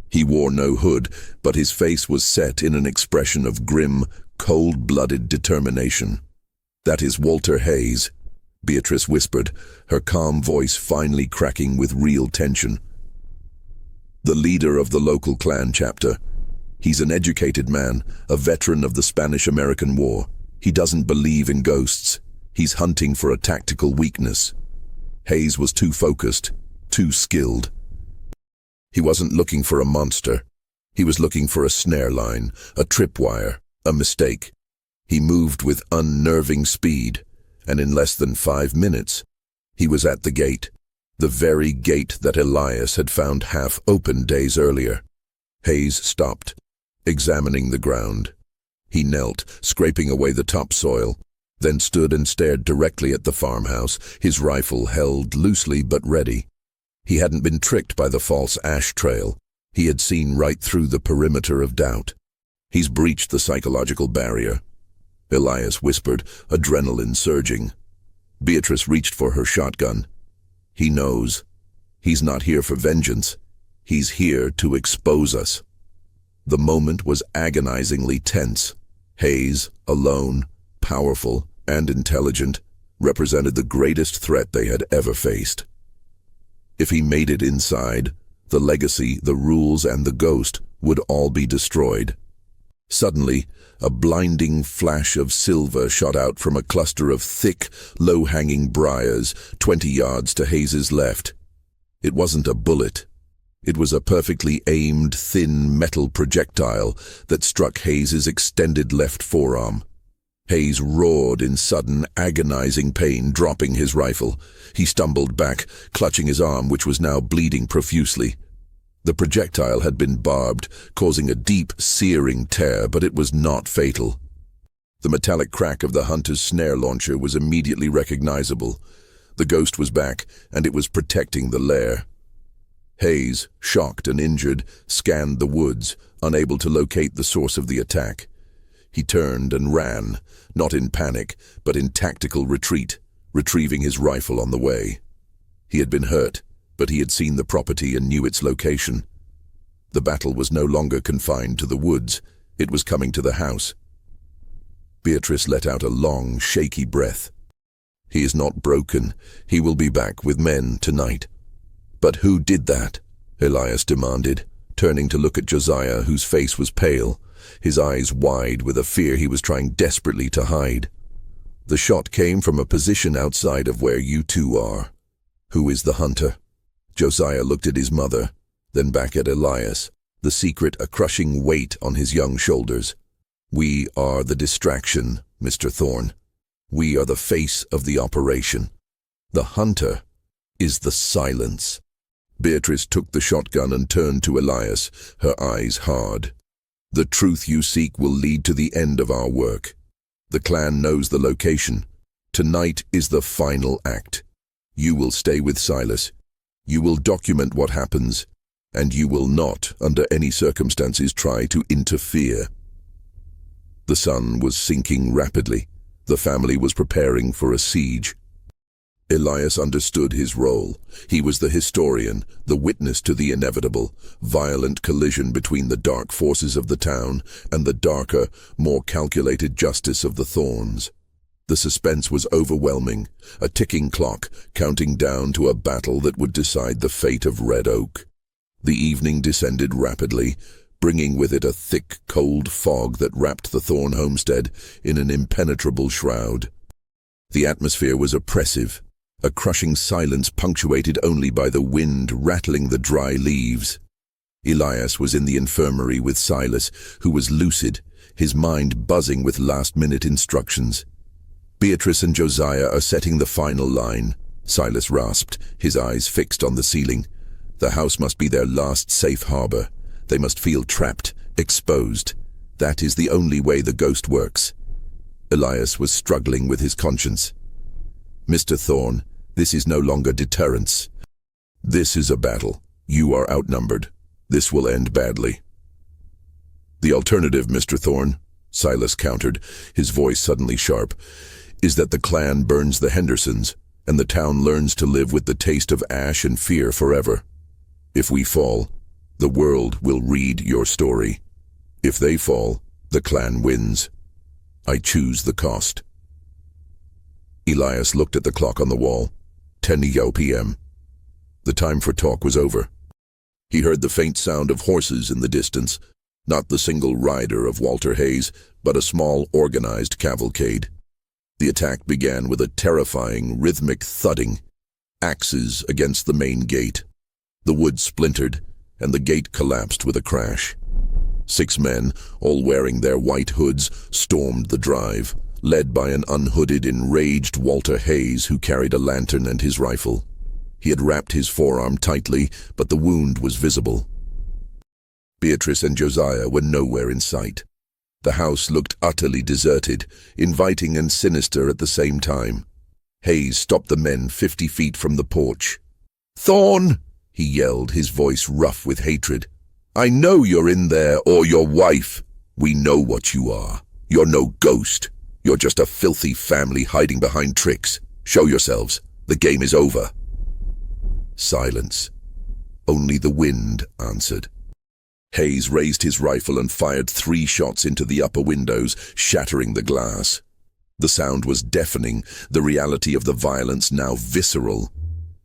He wore no hood, but his face was set in an expression of grim, cold-blooded determination. "That is Walter Hayes," Beatrice whispered, her calm voice finally cracking with real tension. the leader of the local Klan chapter. He's an educated man, a veteran of the Spanish-American War. He doesn't believe in ghosts. He's hunting for a tactical weakness. Hayes was too focused, too skilled. He wasn't looking for a monster. He was looking for a snare line, a tripwire, a mistake. He moved with unnerving speed, and in less than 5 minutes, he was at the gate, the very gate that Elias had found half open days earlier. Hayes stopped, examining the ground. He knelt, scraping away the topsoil, then stood and stared directly at the farmhouse, his rifle held loosely but ready. He hadn't been tricked by the false ash trail. He had seen right through the perimeter of doubt. He's breached the psychological barrier. Elias whispered, adrenaline surging. Beatrice reached for her shotgun. He knows. He's not here for vengeance. He's here to expose us. The moment was agonizingly tense. Hayes, alone, powerful, and intelligent, represented the greatest threat they had ever faced. If he made it inside, the legacy, the rules, and the ghost would all be destroyed. Suddenly, a blinding flash of silver shot out from a cluster of thick, low-hanging briars 20 yards to Hayes's left. It wasn't a bullet. It was a perfectly aimed, thin metal projectile that struck Hayes's extended left forearm. Hayes roared in sudden, agonizing pain, dropping his rifle. He stumbled back, clutching his arm, which was now bleeding profusely. The projectile had been barbed, causing a deep, searing tear, but it was not fatal. The metallic crack of the hunter's snare launcher was immediately recognizable. The ghost was back, and it was protecting the lair. Hayes, shocked and injured, scanned the woods, unable to locate the source of the attack. He turned and ran, not in panic, but in tactical retreat, retrieving his rifle on the way. He had been hurt, but he had seen the property and knew its location. The battle was no longer confined to the woods. It was coming to the house. Beatrice let out a long, shaky breath. He is not broken. He will be back with men tonight. But who did that? Elias demanded, turning to look at Josiah, whose face was pale, his eyes wide with a fear he was trying desperately to hide. The shot came from a position outside of where you two are. Who is the hunter? Josiah looked at his mother, then back at Elias, the secret a crushing weight on his young shoulders. We are the distraction, Mr. Thorne. We are the face of the operation. The hunter is the silence. Beatrice took the shotgun and turned to Elias, her eyes hard. The truth you seek will lead to the end of our work. The Klan knows the location. Tonight is the final act. You will stay with Silas. You will document what happens, and you will not, under any circumstances, try to interfere. The sun was sinking rapidly. The family was preparing for a siege. Elias understood his role. He was the historian, the witness to the inevitable, violent collision between the dark forces of the town and the darker, more calculated justice of the Thorns. The suspense was overwhelming, a ticking clock counting down to a battle that would decide the fate of Red Oak. The evening descended rapidly, bringing with it a thick, cold fog that wrapped the Thorn homestead in an impenetrable shroud. The atmosphere was oppressive, a crushing silence punctuated only by the wind rattling the dry leaves. Elias was in the infirmary with Silas, who was lucid, his mind buzzing with last-minute instructions. Beatrice and Josiah are setting the final line, Silas rasped, his eyes fixed on the ceiling. The house must be their last safe harbor. They must feel trapped, exposed. That is the only way the ghost works. Elias was struggling with his conscience. Mr. Thorne, this is no longer deterrence. This is a battle. You are outnumbered. This will end badly. The alternative, Mr. Thorne, Silas countered, his voice suddenly sharp, is that the Klan burns the Hendersons, and the town learns to live with the taste of ash and fear forever. If we fall, the world will read your story. If they fall, the Klan wins. I choose the cost. Elias looked at the clock on the wall. 10 p.m. The time for talk was over. He heard the faint sound of horses in the distance, not the single rider of Walter Hayes, but a small, organized cavalcade. The attack began with a terrifying, rhythmic thudding, axes against the main gate. The wood splintered, and the gate collapsed with a crash. 6 men, all wearing their white hoods, stormed the drive, led by an unhooded, enraged Walter Hayes who carried a lantern and his rifle. He had wrapped his forearm tightly, but the wound was visible. Beatrice and Josiah were nowhere in sight. The house looked utterly deserted, inviting and sinister at the same time. Hayes stopped the men 50 feet from the porch. "Thorne!" he yelled, his voice rough with hatred. "I know you're in there, or your wife. We know what you are. You're no ghost. You're just a filthy family hiding behind tricks. Show yourselves. The game is over." Silence. Only the wind answered. Hayes raised his rifle and fired 3 shots into the upper windows, shattering the glass. The sound was deafening, the reality of the violence now visceral.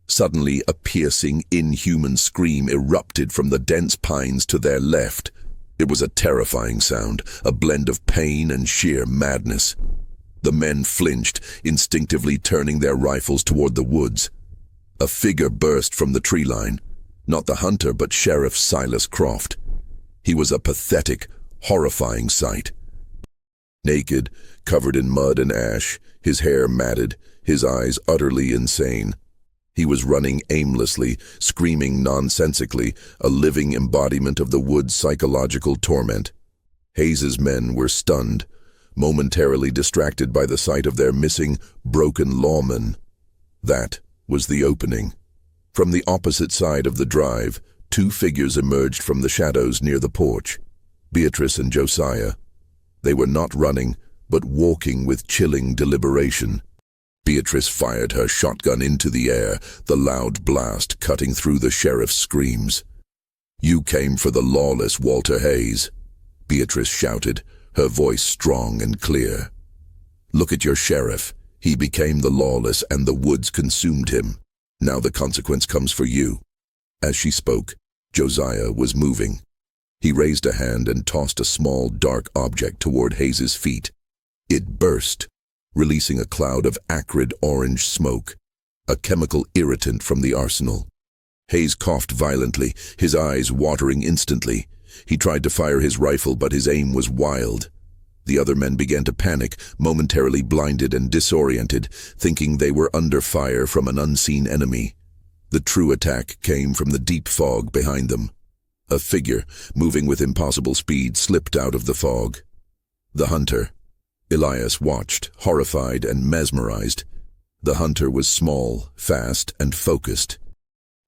Suddenly, a piercing, inhuman scream erupted from the dense pines to their left. It was a terrifying sound, a blend of pain and sheer madness. The men flinched, instinctively turning their rifles toward the woods. A figure burst from the tree line. Not the hunter, but Sheriff Silas Croft. He was a pathetic, horrifying sight. Naked, covered in mud and ash, his hair matted, his eyes utterly insane. He was running aimlessly, screaming nonsensically, a living embodiment of the wood's psychological torment. Hayes's men were stunned, momentarily distracted by the sight of their missing, broken lawman. That was the opening. From the opposite side of the drive, 2 figures emerged from the shadows near the porch. Beatrice and Josiah. They were not running, but walking with chilling deliberation. Beatrice fired her shotgun into the air, the loud blast cutting through the sheriff's screams. "You came for the lawless Walter Hayes," Beatrice shouted, her voice strong and clear. "Look at your sheriff. He became the lawless and the woods consumed him. Now the consequence comes for you." As she spoke, Josiah was moving. He raised a hand and tossed a small, dark object toward Hayes's feet. It burst, releasing a cloud of acrid orange smoke, a chemical irritant from the arsenal. Hayes coughed violently, his eyes watering instantly. He tried to fire his rifle, but his aim was wild. The other men began to panic, momentarily blinded and disoriented, thinking they were under fire from an unseen enemy. The true attack came from the deep fog behind them. A figure, moving with impossible speed, slipped out of the fog. The hunter. Elias watched, horrified and mesmerized. The hunter was small, fast, and focused.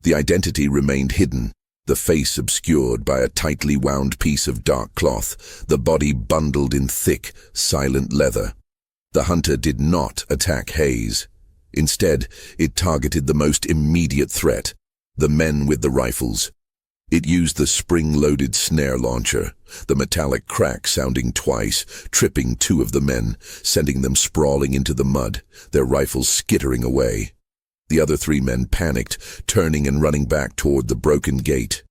The identity remained hidden, the face obscured by a tightly wound piece of dark cloth, the body bundled in thick, silent leather. The hunter did not attack Hayes. Instead, it targeted the most immediate threat, the men with the rifles. It used the spring-loaded snare launcher, the metallic crack sounding twice, tripping 2 of the men, sending them sprawling into the mud, their rifles skittering away. The other 3 men panicked, turning and running back toward the broken gate.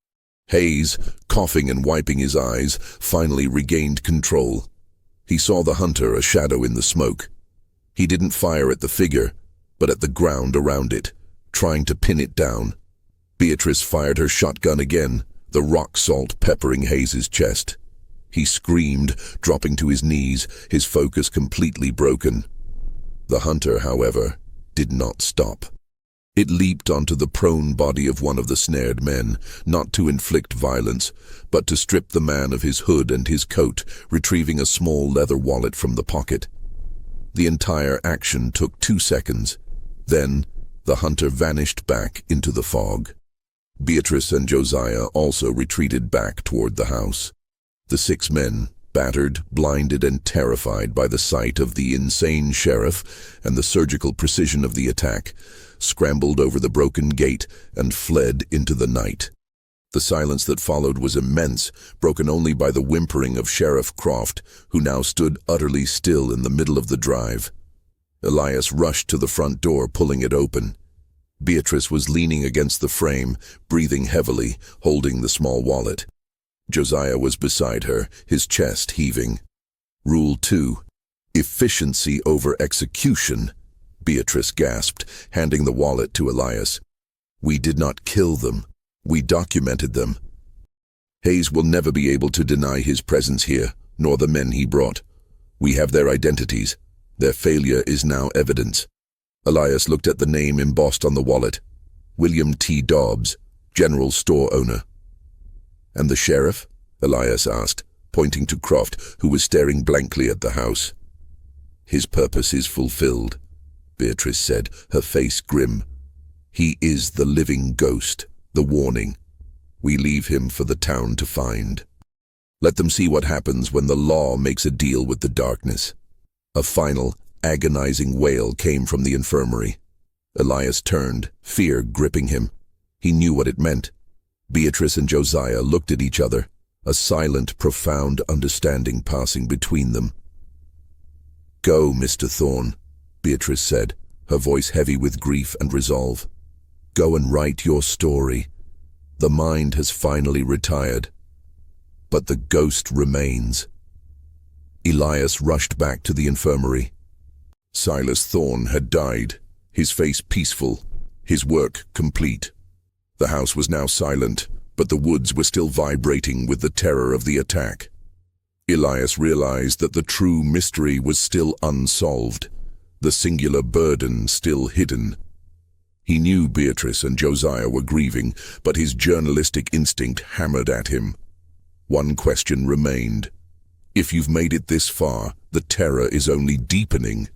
Hayes, coughing and wiping his eyes, finally regained control. He saw the hunter, a shadow in the smoke. He didn't fire at the figure, but at the ground around it, trying to pin it down. Beatrice fired her shotgun again, the rock salt peppering Hayes's chest. He screamed, dropping to his knees, his focus completely broken. The hunter, however, did not stop. It leaped onto the prone body of one of the snared men, not to inflict violence, but to strip the man of his hood and his coat, retrieving a small leather wallet from the pocket. The entire action took 2 seconds. Then, the hunter vanished back into the fog. Beatrice and Josiah also retreated back toward the house. The 6 men, battered, blinded, and terrified by the sight of the insane sheriff and the surgical precision of the attack, scrambled over the broken gate and fled into the night. The silence that followed was immense, broken only by the whimpering of Sheriff Croft, who now stood utterly still in the middle of the drive. Elias rushed to the front door, pulling it open. Beatrice was leaning against the frame, breathing heavily, holding the small wallet. Josiah was beside her, his chest heaving. Rule 2. Efficiency over execution, Beatrice gasped, handing the wallet to Elias. We did not kill them. We documented them. Hayes will never be able to deny his presence here, nor the men he brought. We have their identities. Their failure is now evidence. Elias looked at the name embossed on the wallet. William T. Dobbs, general store owner. And the sheriff? Elias asked, pointing to Croft, who was staring blankly at the house. His purpose is fulfilled, Beatrice said, her face grim. He is the living ghost, the warning. We leave him for the town to find. Let them see what happens when the law makes a deal with the darkness. A final, agonizing wail came from the infirmary. Elias turned, fear gripping him. He knew what it meant. Beatrice and Josiah looked at each other, a silent, profound understanding passing between them. Go, Mr. Thorne, Beatrice said, her voice heavy with grief and resolve. Go and write your story. The mind has finally retired, but the ghost remains. Elias rushed back to the infirmary. Silas Thorne had died, his face peaceful, his work complete. The house was now silent, but the woods were still vibrating with the terror of the attack. Elias realized that the true mystery was still unsolved, the singular burden still hidden. He knew Beatrice and Josiah were grieving, but his journalistic instinct hammered at him. One question remained. If you've made it this far, the terror is only deepening.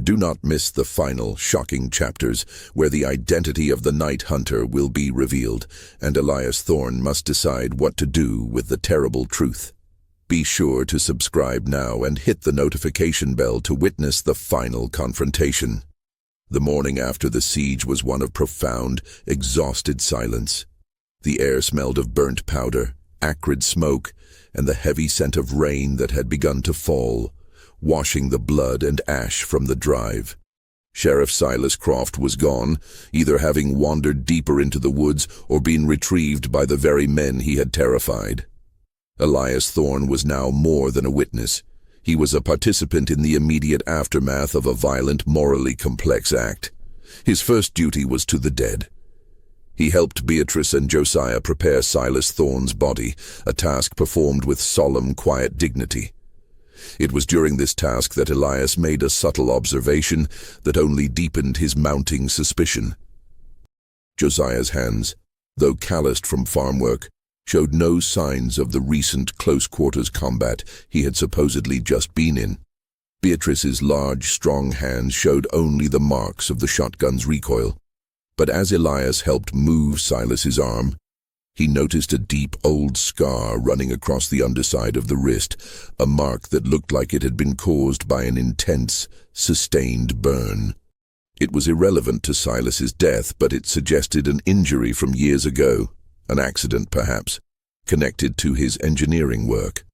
Do not miss the final, shocking chapters, where the identity of the Night Hunter will be revealed, and Elias Thorne must decide what to do with the terrible truth. Be sure to subscribe now and hit the notification bell to witness the final confrontation. The morning after the siege was one of profound, exhausted silence. The air smelled of burnt powder, acrid smoke, and the heavy scent of rain that had begun to fall, washing the blood and ash from the drive. Sheriff Silas Croft was gone, either having wandered deeper into the woods or been retrieved by the very men he had terrified. Elias Thorne was now more than a witness. He was a participant in the immediate aftermath of a violent, morally complex act. His first duty was to the dead. He helped Beatrice and Josiah prepare Silas Thorne's body, a task performed with solemn, quiet dignity. It was during this task that Elias made a subtle observation that only deepened his mounting suspicion. Josiah's hands, though calloused from farm work, showed no signs of the recent close-quarters combat he had supposedly just been in. Beatrice's large, strong hands showed only the marks of the shotgun's recoil. But as Elias helped move Silas's arm, he noticed a deep old scar running across the underside of the wrist, a mark that looked like it had been caused by an intense, sustained burn. It was irrelevant to Silas's death, but it suggested an injury from years ago. An accident, perhaps, connected to his engineering work.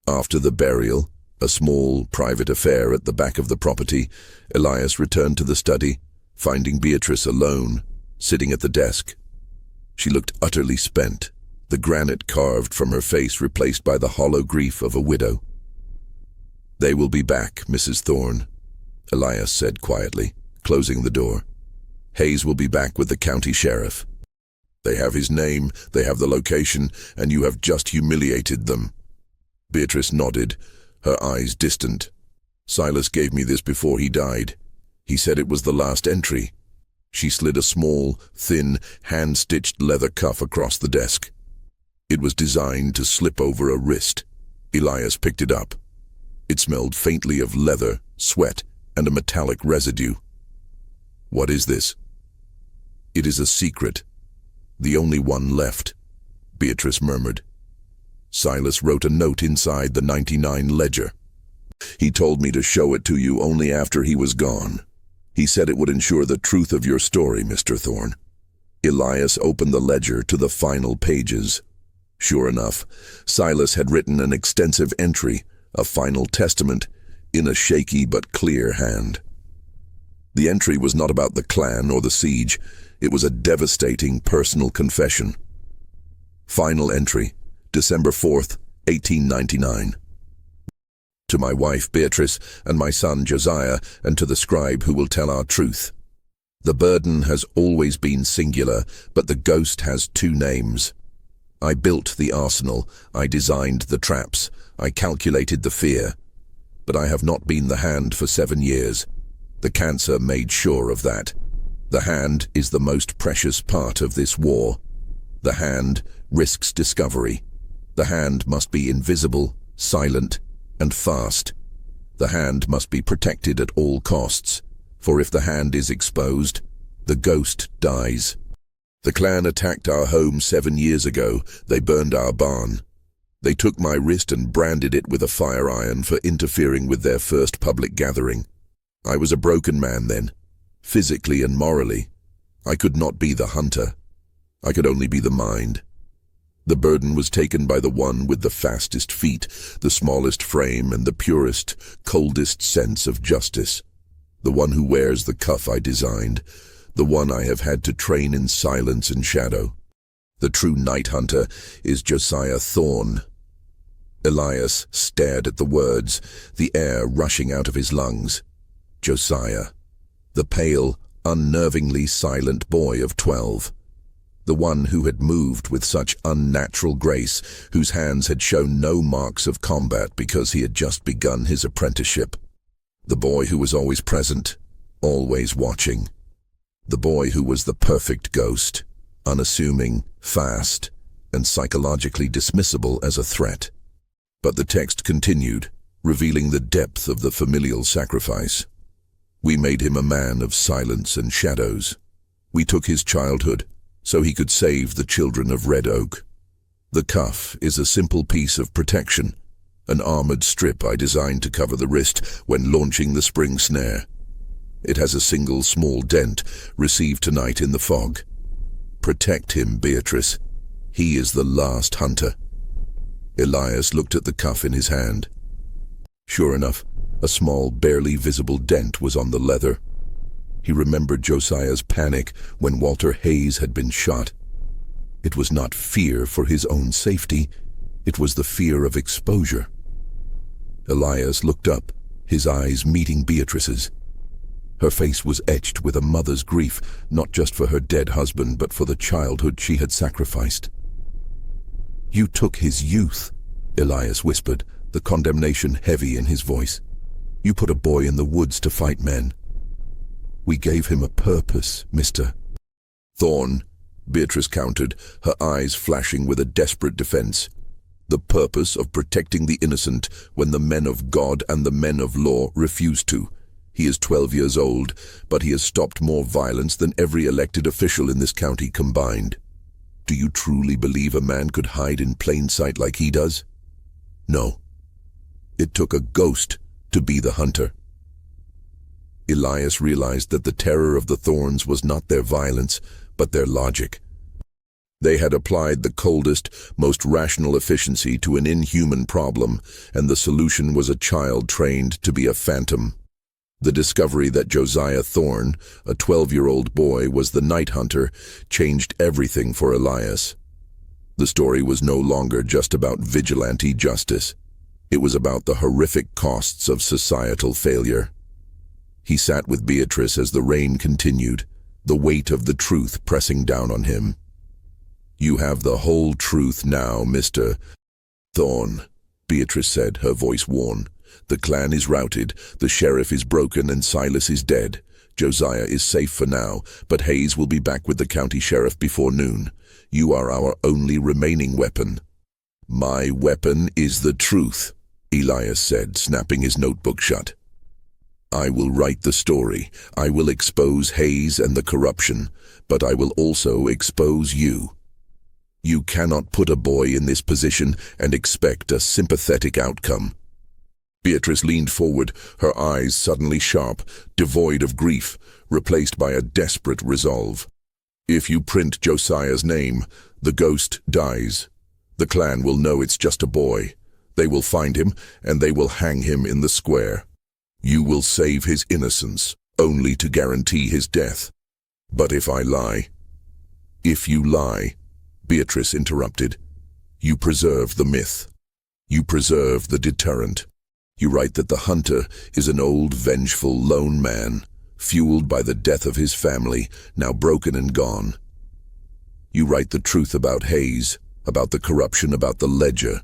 After the burial, a small, private affair at the back of the property, Elias returned to the study, finding Beatrice alone, sitting at the desk. She looked utterly spent, the granite carved from her face replaced by the hollow grief of a widow. They will be back, Mrs. Thorne, Elias said quietly, closing the door. Hayes will be back with the county sheriff. They have his name, they have the location, and you have just humiliated them. Beatrice nodded, her eyes distant. Silas gave me this before he died. He said it was the last entry. She slid a small, thin, hand-stitched leather cuff across the desk. It was designed to slip over a wrist. Elias picked it up. It smelled faintly of leather, sweat, and a metallic residue. What is this? It is a secret. The only one left, Beatrice murmured. Silas wrote a note inside the 99 ledger. He told me to show it to you only after he was gone. He said it would ensure the truth of your story, Mr. Thorne. Elias opened the ledger to the final pages. Sure enough, Silas had written an extensive entry, a final testament, in a shaky but clear hand. The entry was not about the Klan or the siege. It was a devastating personal confession. Final entry, December 4th, 1899. To my wife Beatrice and my son Josiah, and to the scribe who will tell our truth. The burden has always been singular, but the ghost has two names. I built the arsenal, I designed the traps, I calculated the fear. But I have not been the hand for 7 years. The cancer made sure of that. The hand is the most precious part of this war. The hand risks discovery. The hand must be invisible, silent, and fast. The hand must be protected at all costs, for if the hand is exposed, the ghost dies. The Klan attacked our home 7 years ago. They burned our barn. They took my wrist and branded it with a fire iron for interfering with their first public gathering. I was a broken man then, physically and morally. I could not be the hunter. I could only be the mind. The burden was taken by the one with the fastest feet, the smallest frame, and the purest, coldest sense of justice. The one who wears the cuff I designed, the one I have had to train in silence and shadow. The true night hunter is Josiah Thorne. Elias stared at the words, the air rushing out of his lungs. Josiah, the pale, unnervingly silent boy of 12. The one who had moved with such unnatural grace, whose hands had shown no marks of combat because he had just begun his apprenticeship. The boy who was always present, always watching. The boy who was the perfect ghost, unassuming, fast, and psychologically dismissible as a threat. But the text continued, revealing the depth of the familial sacrifice. We made him a man of silence and shadows. We took his childhood, so he could save the children of Red Oak. The cuff is a simple piece of protection, an armored strip I designed to cover the wrist when launching the spring snare. It has a single small dent, received tonight in the fog. Protect him, Beatrice. He is the last hunter. Elias looked at the cuff in his hand. Sure enough, a small, barely visible dent was on the leather. He remembered Josiah's panic when Walter Hayes had been shot. It was not fear for his own safety, it was the fear of exposure. Elias looked up, his eyes meeting Beatrice's. Her face was etched with a mother's grief, not just for her dead husband, but for the childhood she had sacrificed. You took his youth, Elias whispered, the condemnation heavy in his voice. You put a boy in the woods to fight men. We gave him a purpose, Mr. Thorne, Beatrice countered, her eyes flashing with a desperate defense. The purpose of protecting the innocent when the men of God and the men of law refused to. He is 12 years old, but he has stopped more violence than every elected official in this county combined. Do you truly believe a man could hide in plain sight like he does? No. It took a ghost to be the hunter. Elias realized that the terror of the Thorns was not their violence, but their logic. They had applied the coldest, most rational efficiency to an inhuman problem, and the solution was a child trained to be a phantom. The discovery that Josiah Thorne, a 12-year-old boy, was the night hunter changed everything for Elias. The story was no longer just about vigilante justice. It was about the horrific costs of societal failure. He sat with Beatrice as the rain continued, the weight of the truth pressing down on him. You have the whole truth now, Mr. Thorne, Beatrice said, her voice worn. The Klan is routed, the sheriff is broken, and Silas is dead. Josiah is safe for now, but Hayes will be back with the county sheriff before noon. You are our only remaining weapon. My weapon is the truth, Elias said, snapping his notebook shut. I will write the story. I will expose Hayes and the corruption, but I will also expose you. You cannot put a boy in this position and expect a sympathetic outcome. Beatrice leaned forward, her eyes suddenly sharp, devoid of grief, replaced by a desperate resolve. If you print Josiah's name, the ghost dies. The Klan will know it's just a boy. They will find him, and they will hang him in the square. You will save his innocence, only to guarantee his death. But if I lie— If you lie, Beatrice interrupted, you preserve the myth. You preserve the deterrent. You write that the hunter is an old, vengeful, lone man, fueled by the death of his family, now broken and gone. You write the truth about Hayes, about the corruption, about the ledger.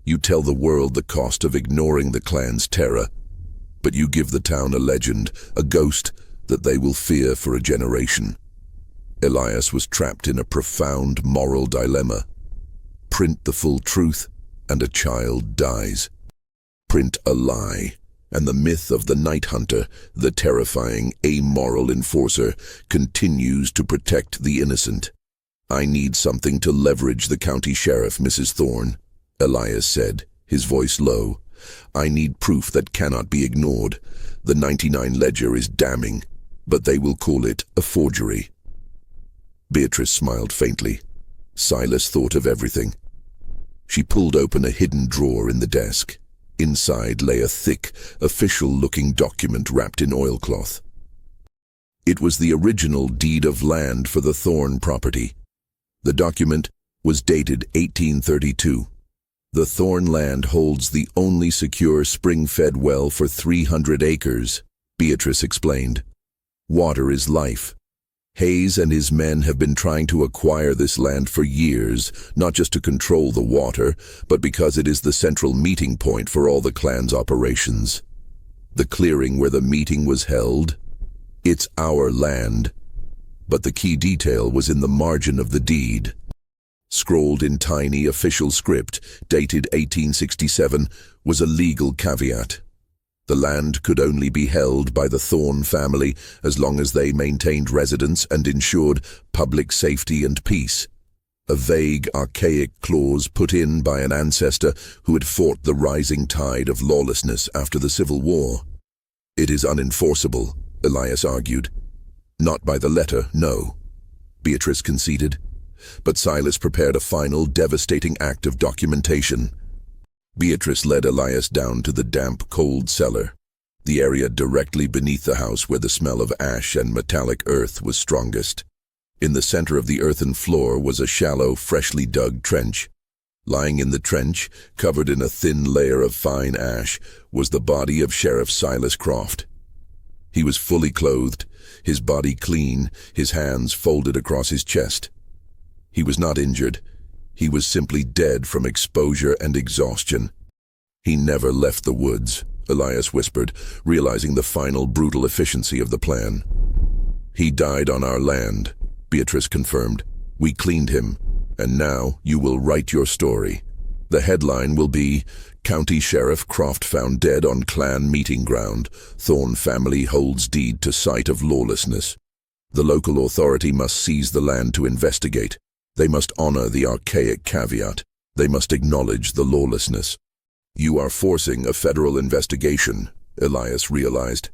You tell the world the cost of ignoring the Klan's terror, but you give the town a legend, a ghost that they will fear for a generation. Elias was trapped in a profound moral dilemma. Print the full truth, and a child dies. Print a lie, and the myth of the night hunter, the terrifying, amoral enforcer, continues to protect the innocent. I need something to leverage the county sheriff, Mrs. Thorne, Elias said, his voice low. I need proof that cannot be ignored. The 99 ledger is damning, but they will call it a forgery. Beatrice smiled faintly. Silas thought of everything. She pulled open a hidden drawer in the desk. Inside lay a thick, official-looking document wrapped in oilcloth. It was the original deed of land for the Thorne property. The document was dated 1832. The Thorne land holds the only secure spring-fed well for 300 acres, Beatrice explained. Water is life. Hayes and his men have been trying to acquire this land for years, not just to control the water, but because it is the central meeting point for all the Klan's operations. The clearing where the meeting was held, it's our land. But the key detail was in the margin of the deed. Scrawled in tiny official script, dated 1867, was a legal caveat. The land could only be held by the Thorne family as long as they maintained residence and ensured public safety and peace. A vague, archaic clause put in by an ancestor who had fought the rising tide of lawlessness after the Civil War. It is unenforceable, Elias argued. Not by the letter, no, Beatrice conceded. But Silas prepared a final, devastating act of documentation. Beatrice led Elias down to the damp, cold cellar, the area directly beneath the house where the smell of ash and metallic earth was strongest. In the center of the earthen floor was a shallow, freshly dug trench. Lying in the trench, covered in a thin layer of fine ash, was the body of Sheriff Silas Croft. He was fully clothed, his body clean, his hands folded across his chest. He was not injured. He was simply dead from exposure and exhaustion. He never left the woods, Elias whispered, realizing the final brutal efficiency of the plan. He died on our land, Beatrice confirmed. We cleaned him, and now you will write your story. The headline will be, County Sheriff Croft found dead on Klan meeting ground. Thorne family holds deed to site of lawlessness. The local authority must seize the land to investigate. They must honor the archaic caveat. They must acknowledge the lawlessness. You are forcing a federal investigation, Elias realized.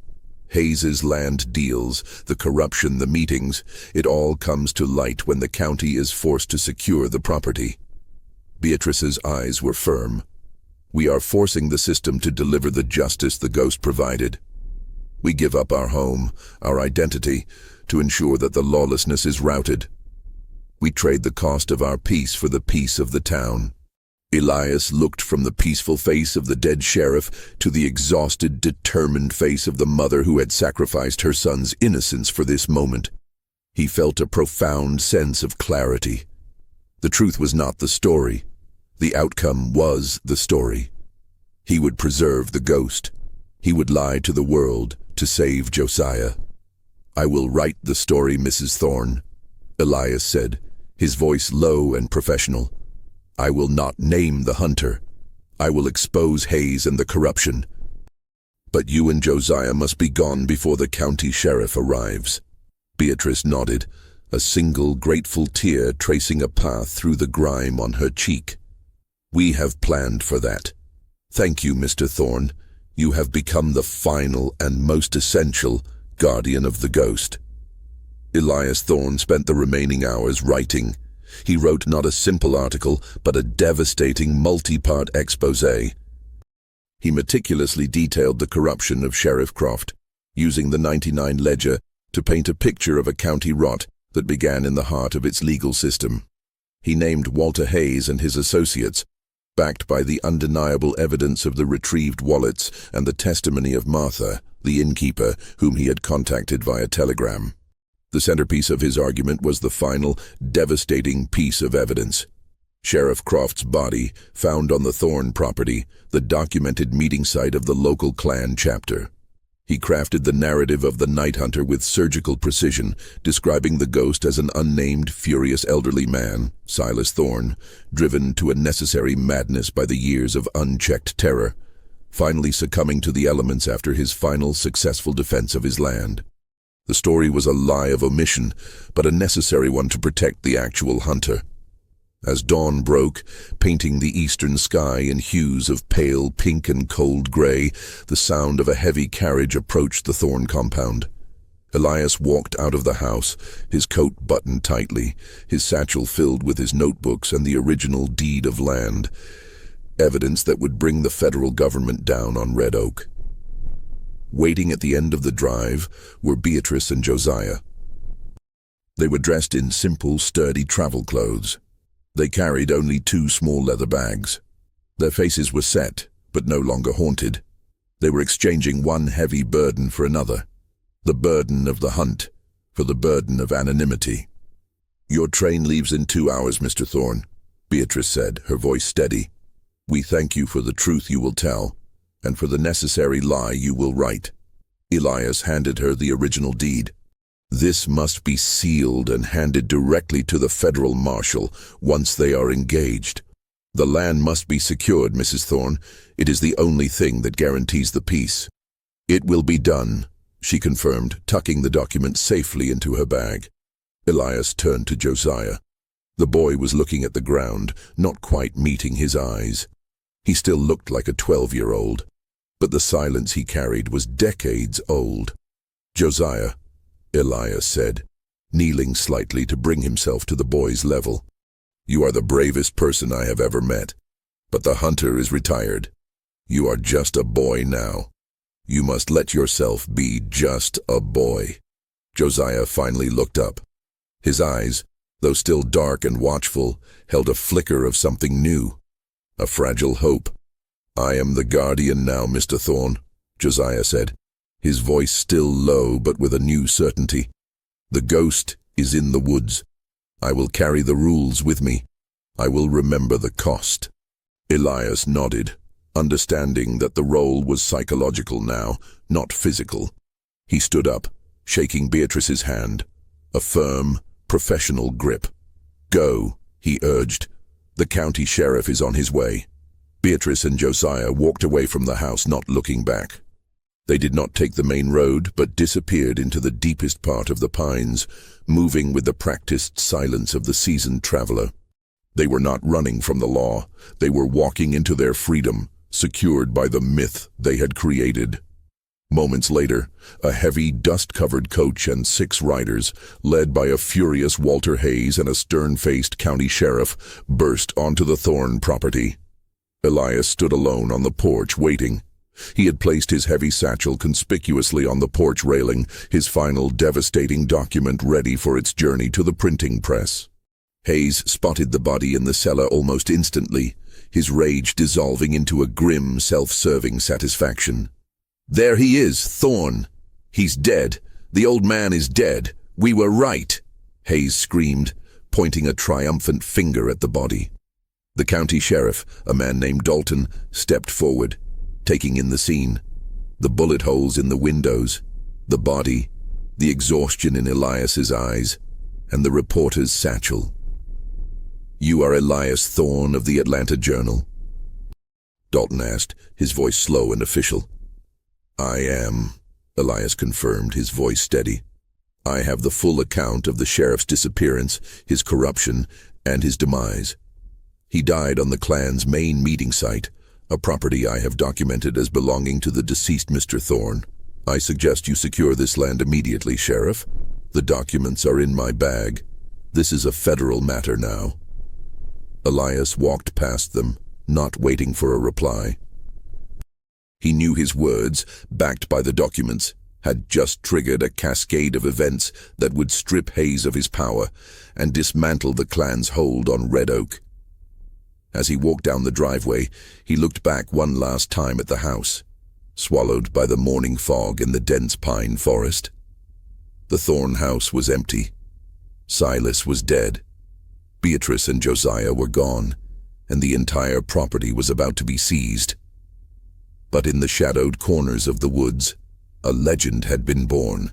Hayes's land deals, the corruption, the meetings, it all comes to light when the county is forced to secure the property. Beatrice's eyes were firm. We are forcing the system to deliver the justice the ghost provided. We give up our home, our identity, to ensure that the lawlessness is routed. We trade the cost of our peace for the peace of the town. Elias looked from the peaceful face of the dead sheriff to the exhausted, determined face of the mother who had sacrificed her son's innocence for this moment. He felt a profound sense of clarity. The truth was not the story. The outcome was the story. He would preserve the ghost. He would lie to the world to save Josiah. I will write the story, Mrs. Thorne, Elias said, his voice low and professional. I will not name the hunter. I will expose Hayes and the corruption. But you and Josiah must be gone before the county sheriff arrives. Beatrice nodded, a single grateful tear tracing a path through the grime on her cheek. We have planned for that. Thank you, Mr. Thorne. You have become the final and most essential guardian of the ghost. Elias Thorne spent the remaining hours writing. He wrote not a simple article, but a devastating multi-part exposé. He meticulously detailed the corruption of Sheriff Croft, using the 99 ledger to paint a picture of a county rot that began in the heart of its legal system. He named Walter Hayes and his associates, backed by the undeniable evidence of the retrieved wallets and the testimony of Martha, the innkeeper, whom he had contacted via telegram. The centerpiece of his argument was the final, devastating piece of evidence. Sheriff Croft's body, found on the Thorne property, the documented meeting site of the local Klan chapter. He crafted the narrative of the night hunter with surgical precision, describing the ghost as an unnamed, furious elderly man, Silas Thorne, driven to a necessary madness by the years of unchecked terror, finally succumbing to the elements after his final successful defense of his land. The story was a lie of omission, but a necessary one to protect the actual hunter. As dawn broke, painting the eastern sky in hues of pale pink and cold gray, the sound of a heavy carriage approached the Thorne compound. Elias walked out of the house, his coat buttoned tightly, his satchel filled with his notebooks and the original deed of land, evidence that would bring the federal government down on Red Oak. Waiting at the end of the drive were Beatrice and Josiah. They were dressed in simple, sturdy travel clothes. They carried only 2 small leather bags. Their faces were set, but no longer haunted. They were exchanging one heavy burden for another, the burden of the hunt for the burden of anonymity. "Your train leaves in 2 hours, Mr. Thorne," Beatrice said, her voice steady. "We thank you for the truth you will tell, and for the necessary lie you will write." Elias handed her the original deed. "This must be sealed and handed directly to the federal marshal once they are engaged. The land must be secured, Mrs. Thorne. It is the only thing that guarantees the peace." "It will be done," she confirmed, tucking the document safely into her bag. Elias turned to Josiah. The boy was looking at the ground, not quite meeting his eyes. He still looked like a 12-year-old, but the silence he carried was decades old. "Josiah," Elias said, kneeling slightly to bring himself to the boy's level. "You are the bravest person I have ever met, but the hunter is retired. You are just a boy now. You must let yourself be just a boy." Josiah finally looked up. His eyes, though still dark and watchful, held a flicker of something new, a fragile hope. "I am the guardian now, Mr. Thorne," Josiah said, his voice still low but with a new certainty. "The ghost is in the woods. I will carry the rules with me. I will remember the cost." Elias nodded, understanding that the role was psychological now, not physical. He stood up, shaking Beatrice's hand, a firm, professional grip. "Go," he urged. "The county sheriff is on his way." Beatrice and Josiah walked away from the house, not looking back. They did not take the main road, but disappeared into the deepest part of the pines, moving with the practiced silence of the seasoned traveler. They were not running from the law. They were walking into their freedom, secured by the myth they had created. Moments later, a heavy, dust-covered coach and 6 riders, led by a furious Walter Hayes and a stern-faced county sheriff, burst onto the Thorne property. Elias stood alone on the porch, waiting. He had placed his heavy satchel conspicuously on the porch railing, his final devastating document ready for its journey to the printing press. Hayes spotted the body in the cellar almost instantly, his rage dissolving into a grim, self-serving satisfaction. "There he is, Thorne. He's dead. The old man is dead. We were right," Hayes screamed, pointing a triumphant finger at the body. The county sheriff, a man named Dalton, stepped forward, taking in the scene. The bullet holes in the windows, the body, the exhaustion in Elias's eyes, and the reporter's satchel. "You are Elias Thorne of the Atlanta Journal?" Dalton asked, his voice slow and official. "I am," Elias confirmed, his voice steady. "I have the full account of the sheriff's disappearance, his corruption, and his demise. He died on the Klan's main meeting site, a property I have documented as belonging to the deceased Mr. Thorne. I suggest you secure this land immediately, Sheriff. The documents are in my bag. This is a federal matter now." Elias walked past them, not waiting for a reply. He knew his words, backed by the documents. had just triggered a cascade of events that would strip Hayes of his power and dismantle the Klan's hold on Red Oak. As he walked down the driveway, he looked back one last time at the house, swallowed by the morning fog in the dense pine forest. The Thorn house was empty. Silas was dead. Beatrice and Josiah were gone, and the entire property was about to be seized. But in the shadowed corners of the woods, a legend had been born.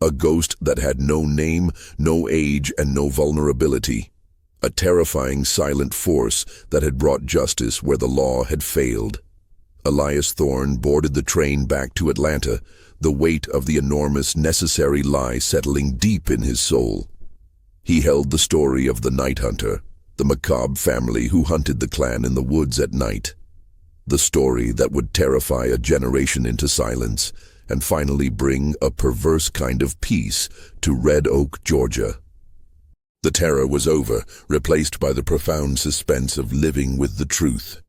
A ghost that had no name, no age, and no vulnerability. A terrifying silent force that had brought justice where the law had failed. Elias Thorne boarded the train back to Atlanta, the weight of the enormous necessary lie settling deep in his soul. He held the story of the night hunter, the Macabre family who hunted the Klan in the woods at night. The story that would terrify a generation into silence and finally bring a perverse kind of peace to Red Oak, Georgia. The terror was over, replaced by the profound suspense of living with the truth.